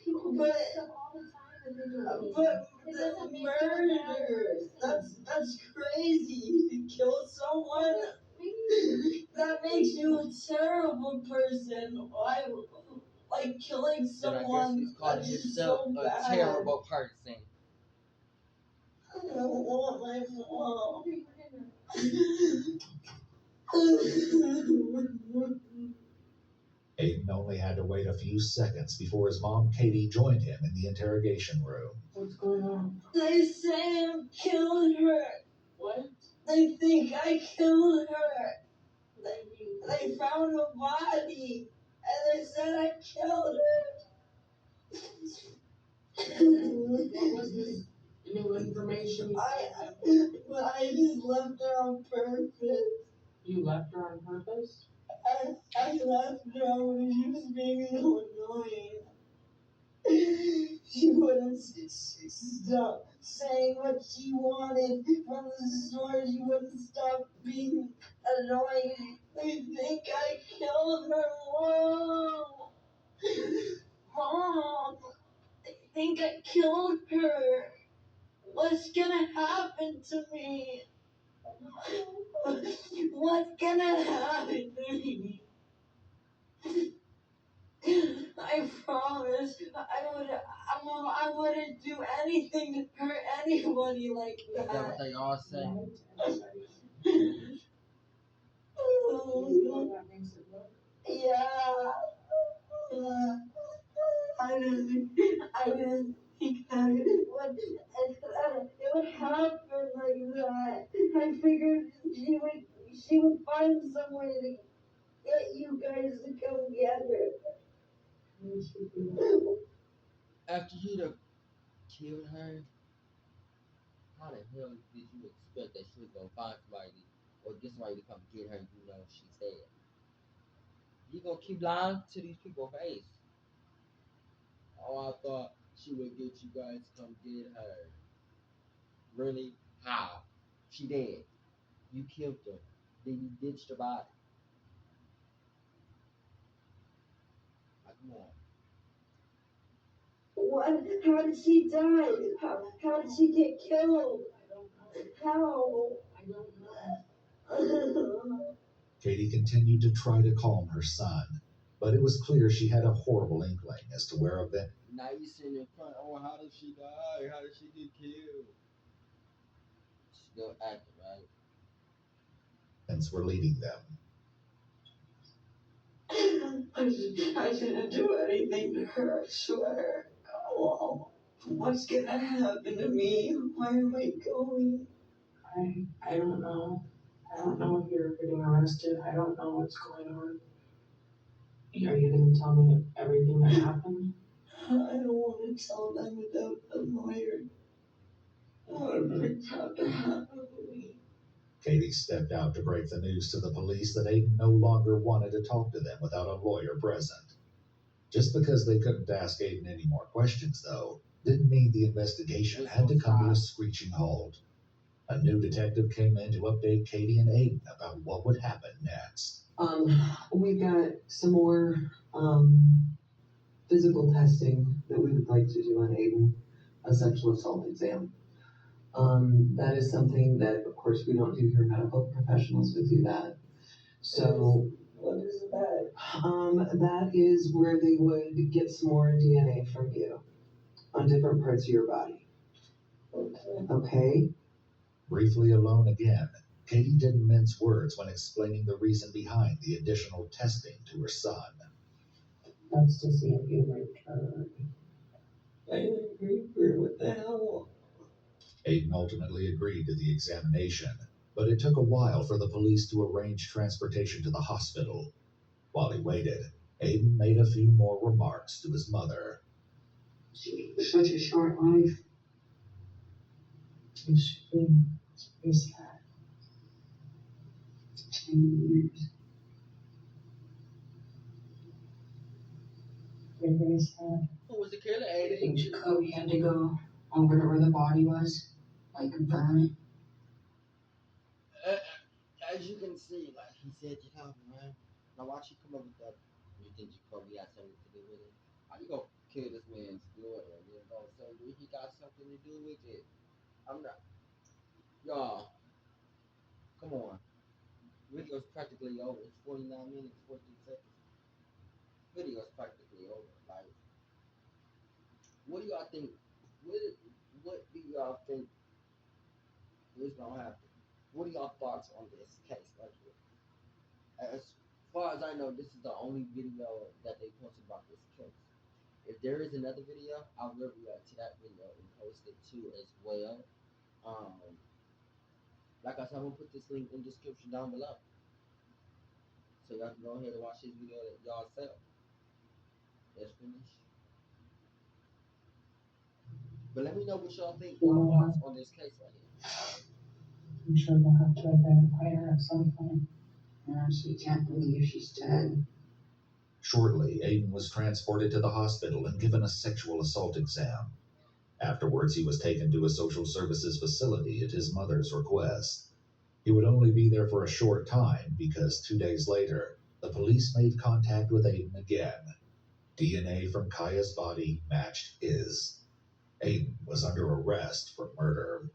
people do But. stuff all the time and they don't. But It the doesn't make you a bad murder. person. That's crazy. To kill someone. That makes you a terrible person. Why? Like killing Then I guess someone. he's calling That's himself so a bad. terrible person. I don't want my mom. Aiden only had to wait a few seconds before his mom, Katie, joined him in the interrogation room. What's going on? They say I killed her. What? They think I killed her. They found a body, and they said I killed her. What was this new information? I just left her on purpose. You left her on purpose? I left her when she was being so annoying. She wouldn't stop saying what she wanted from the store. She wouldn't stop being annoying. They think I killed her, Mom. Mom, they think I killed her. What's gonna happen to me? What's gonna happen to me? I promise I wouldn't do anything to hurt anybody like Is that what that. they all say? Yeah. I didn't think that it would happen like that. I figured she would find some way to get you guys to come get her. After you'd have killed her, how the hell did you expect that she was gonna find somebody or get somebody to come get her? You know she's dead. You gonna keep lying to these people's face? Oh, I thought she would get you guys to come get her. Really? How? She dead. You killed her. Then you ditched her body. Like, come on. What? How did she die? How did she get killed? How? I don't know. Katie continued to try to calm her son, but it was clear she had a horrible inkling as to where events Now you sitting in front. Oh, how did she die? How did she get killed? Still acting, right? were leading them. I didn't do anything to her, I swear. Oh, what's gonna happen to me? Where am I going? I don't know. I don't know if you're getting arrested. I don't know what's going on. Are you going to tell me everything that happened? I don't want to tell them without a lawyer. What's about to happen to me? Katie stepped out to break the news to the police that Aiden no longer wanted to talk to them without a lawyer present. Just because they couldn't ask Aiden any more questions, though, didn't mean the investigation had to come to a screeching halt. A new detective came in to update Katie and Aiden about what would happen next. We've got some more physical testing that we would like to do on Aiden. a sexual assault exam. That is something that, of course, we don't do here. Medical professionals would do that. So, What is that? that is where they would get some more DNA from you on different parts of your body. Okay. Okay? Briefly alone again, Katie didn't mince words when explaining the reason behind the additional testing to her son. That's to see if you return. I agree. What the hell? Aiden ultimately agreed to the examination, but it took a while for the police to arrange transportation to the hospital. While he waited, Aiden made a few more remarks to his mother. She was such a short life. It's sad. 10 years. Very sad. Who was the killer? I Aiden. think Jacoby had to go over to where the body was, like confirm it. As you can see, like he said, Jacoby, man. Now watch you come up with that. You think Jacoby has something to do with it? How you gonna kill this man's daughter and then gonna say that he got something to do with it? I'm not. Y'all, come on. Video's practically over. It's 49 minutes, 14 seconds. Video's practically over. Like, what do y'all think? What, what do y'all think is gonna happen? What are y'all thoughts on this case right here? As far as I know, this is the only video that they posted about this case. If there is another video, I will react to that video and post it too as well. Um, like I said, I'm gonna put this link in the description down below, so y'all can go ahead and watch this video y'all self. Let's finish. But let me know what y'all think. Y'all thoughts on this case right here. I'm sure they'll have to identify her at some point. Yeah, she can't believe she's dead. Shortly, Aiden was transported to the hospital and given a sexual assault exam. Afterwards, he was taken to a social services facility at his mother's request. He would only be there for a short time because 2 days later, the police made contact with Aiden again. DNA from Kaya's body matched his. Aiden was under arrest for murder.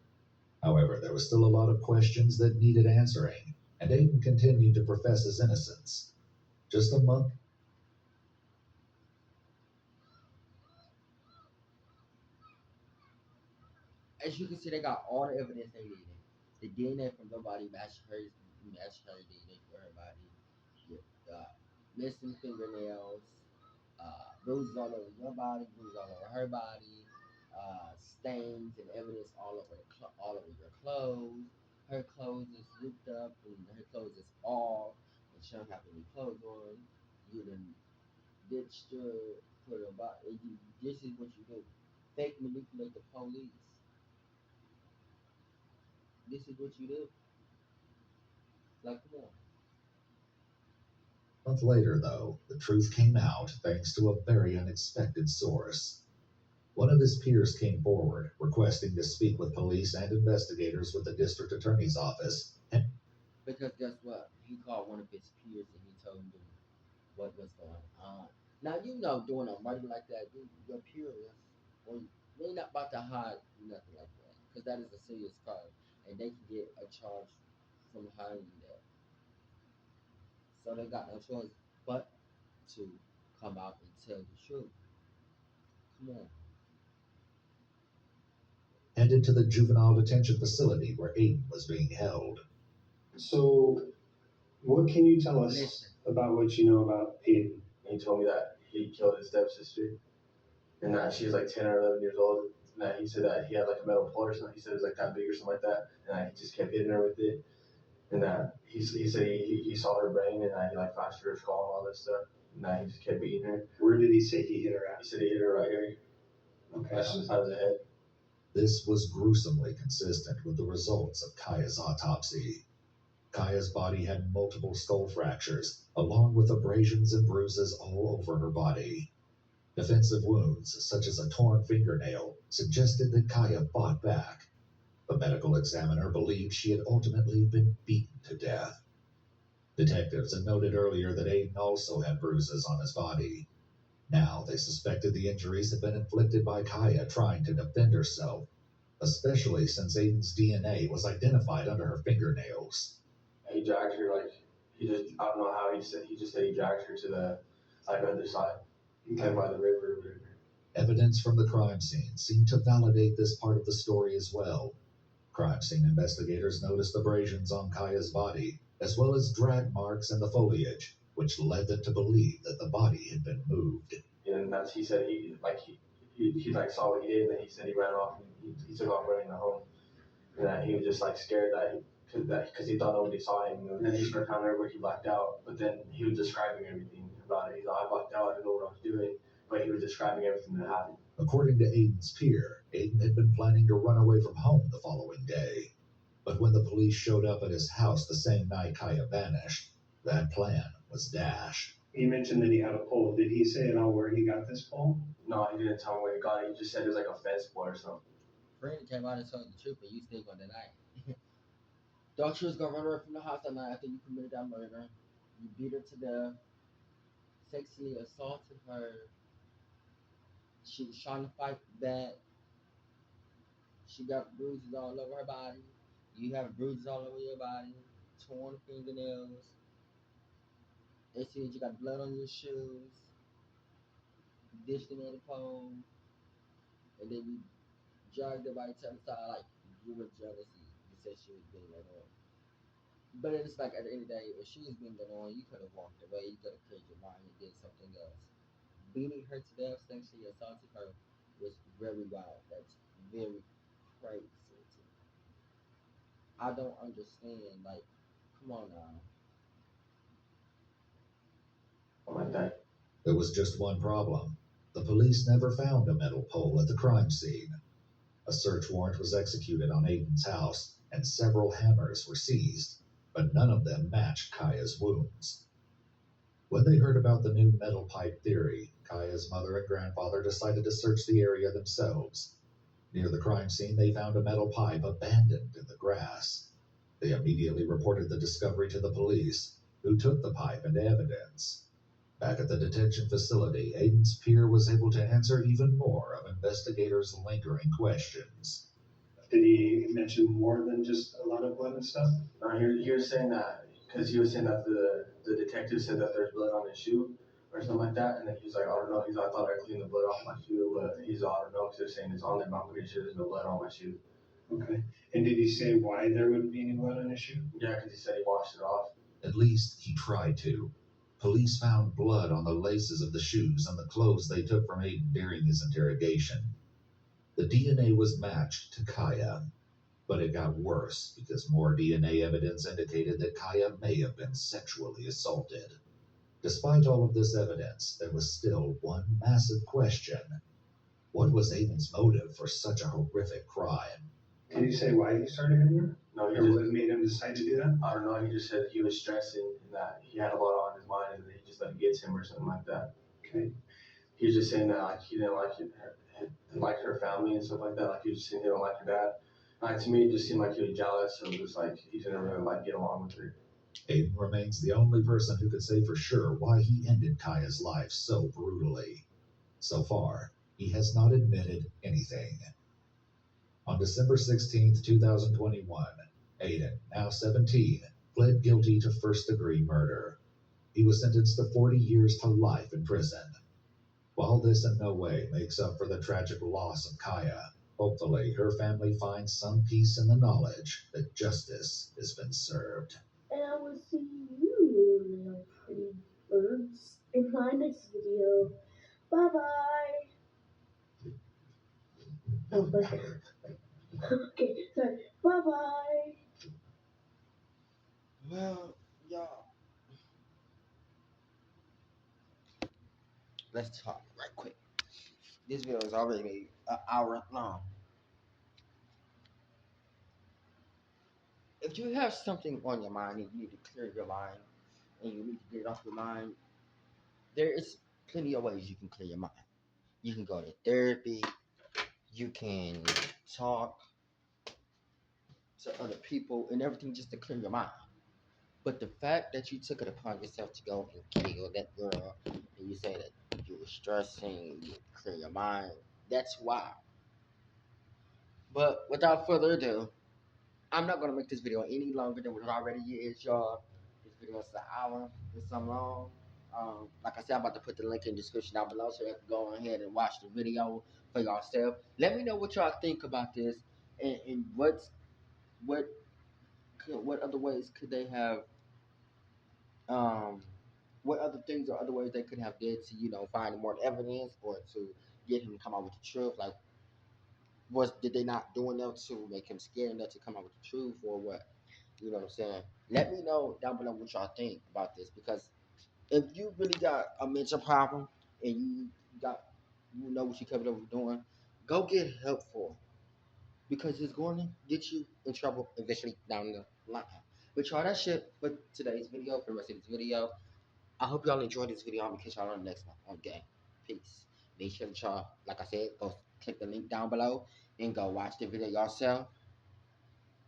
However, there was still a lot of questions that needed answering, and Aiden continued to profess his innocence. Just a month. As you can see, they got all the evidence they needed. The DNA from the body matched her DNA for her body. Missing fingernails, bruises all over your body, bruises all over her body, stains and evidence all over your clothes. Her clothes is ripped up and her clothes is off, and she don't have any clothes on. You done ditched her, put her body. This is what you do. Fake manipulate the police. This is what you do. Like, come on. A month later, though, the truth came out thanks to a very unexpected source. One of his peers came forward, requesting to speak with police and investigators with the district attorney's office. Because guess what? He called one of his peers and he told him what was going on. Now, you know, doing a murder like that, your peers, or they're not about to hide nothing like that. Because that is a serious crime. And they can get a charge from hiding that. So they got no choice but to come out and tell the truth. Come on. Headed to the juvenile detention facility where Aiden was being held. So, what can you tell us Listen. about what you know about Aiden? He told me that he killed his stepsister, and that she was like 10 or 11 years old. And that he said that he had like a metal pole or something. He said it was like that big or something like that, and that he just kept hitting her with it. And that he said he saw her brain, and that he like flashed her skull and all this stuff. And that he just kept beating her. Where did he say he hit her He at? said he hit her right here, Okay. like on the side of the head. This was gruesomely consistent with the results of Kaya's autopsy. Kaya's body had multiple skull fractures, along with abrasions and bruises all over her body. Defensive wounds, such as a torn fingernail, suggested that Kaya fought back. The medical examiner believed she had ultimately been beaten to death. Detectives had noted earlier that Aiden also had bruises on his body. Now they suspected the injuries had been inflicted by Kaya trying to defend herself, especially since Aiden's DNA was identified under her fingernails. He dragged her I don't know how he just said he dragged her to the other side, like by the river. Evidence from the crime scene seemed to validate this part of the story as well. Crime scene investigators noticed abrasions on Kaya's body, as well as drag marks in the foliage, which led them to believe that the body had been moved. And that's he said he saw what he did, and then he said he ran off and he took off running home, and that he was just scared because he thought nobody saw him, and then he started telling everybody he blacked out, but then he was describing everything about it. He thought I blacked out, I didn't know what I was doing, but he was describing everything that happened. According to Aiden's peer, Aiden had been planning to run away from home the following day. But when the police showed up at his house the same night Kaya vanished, that plan was dashed. He mentioned that he had a pole. Did he say at all where he got this pole? No, he didn't tell me where he got it. He just said it was a fence pole or something. Friend came out and told the truth, but you still gonna deny it. Thought you was gonna run away from the house that night after you committed that murder. You beat her to death, sexually assaulted her. She was trying to fight back. She got bruises all over her body. You have bruises all over your body, torn fingernails. They said you got blood on your shoes. You dished them on the pole, and then you dragged her by the side like you were jealous. You said she was being let on. But it's like at the end of the day, if she was being let on, you could have walked away. You could have cleared your mind and did something else. Beating her to death, sexually assaulting her was very wild. That's very crazy to me. I don't understand. Like, come on now. Like that. There was just one problem. The police never found a metal pole at the crime scene. A search warrant was executed on Aiden's house, and several hammers were seized, but none of them matched Kaya's wounds. When they heard about the new metal pipe theory, Kaya's mother and grandfather decided to search the area themselves. Near the crime scene, they found a metal pipe abandoned in the grass. They immediately reported the discovery to the police, who took the pipe into evidence. Back at the detention facility, Aiden's peer was able to answer even more of investigators' lingering questions. Did he mention more than just a lot of blood and stuff? He was saying that because he was saying that the detective said that there's blood on his shoe or something like that, and then he was like, I don't know. He's like, I thought I cleaned the blood off my shoe, but he's like, I don't know because they're saying it's on there, but I'm pretty sure there's no blood on my shoe. Okay. And did he say why there wouldn't be any blood on his shoe? Yeah, because he said he washed it off. At least he tried to. Police found blood on the laces of the shoes and the clothes they took from Aiden during his interrogation. The DNA was matched to Kaya, but it got worse because more DNA evidence indicated that Kaya may have been sexually assaulted. Despite all of this evidence, there was still one massive question. What was Aiden's motive for such a horrific crime? Did he say why he started hitting her? No, Or what made him decide to do that? I don't know. He just said he was stressing and that he had a lot on his mind and he just let it get to him or something like that. Okay. He was just saying that he didn't like her family and stuff like that. He was just saying he didn't like her dad. To me, it just seemed like he was jealous, so it was he didn't really get along with her. Aiden remains the only person who could say for sure why he ended Kaya's life so brutally. So far, he has not admitted anything. On December 16th, 2021, Aiden, now 17, pled guilty to first-degree murder. He was sentenced to 40 years to life in prison. While this in no way makes up for the tragic loss of Kaya, hopefully her family finds some peace in the knowledge that justice has been served. And I will see you, little pretty birds, in my next video. Bye-bye. Oh, but okay, sorry. Bye-bye. Well, y'all, let's talk right quick. This video is already an hour long. If you have something on your mind and you need to clear your mind and you need to get it off your mind, there is plenty of ways you can clear your mind. You can go to therapy. You can talk to other people and everything just to clear your mind. But the fact that you took it upon yourself to go and kill that girl, and you say that you were stressing, you clear your mind, that's why. But without further ado, I'm not gonna make this video any longer than what it already is, y'all. This video is an hour and some long. Like I said, I'm about to put the link in the description down below so you can go ahead and watch the video for yourself. Let me know what y'all think about this, and what what other ways could they have um what other things or other ways they could have did to find more evidence or to get him to come out with the truth. Like, was did they not do enough to make him scared enough to come out with the truth, or what? You know what I'm saying? Let me know down below what y'all think about this, because if you really got a mental problem and got you know what you're capable of doing, go get help for it, because it's going to get you in trouble eventually down the line. But y'all, that shit for today's video, for the rest of this video. I hope y'all enjoyed this video. I'm gonna catch y'all on the next one. Okay, peace. Make sure that y'all, like I said, go click the link down below and go watch the video yourself.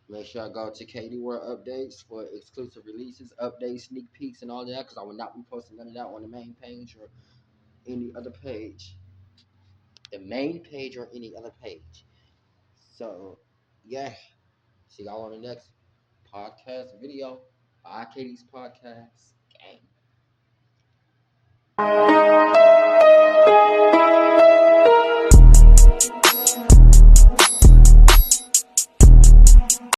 Make sure I go to KD World Updates for exclusive releases, updates, sneak peeks, and all that, because I will not be posting none of that on the main page or any other page. The main page or any other page. So, yeah. See y'all on the next podcast video. By KD's Podcast. Gang.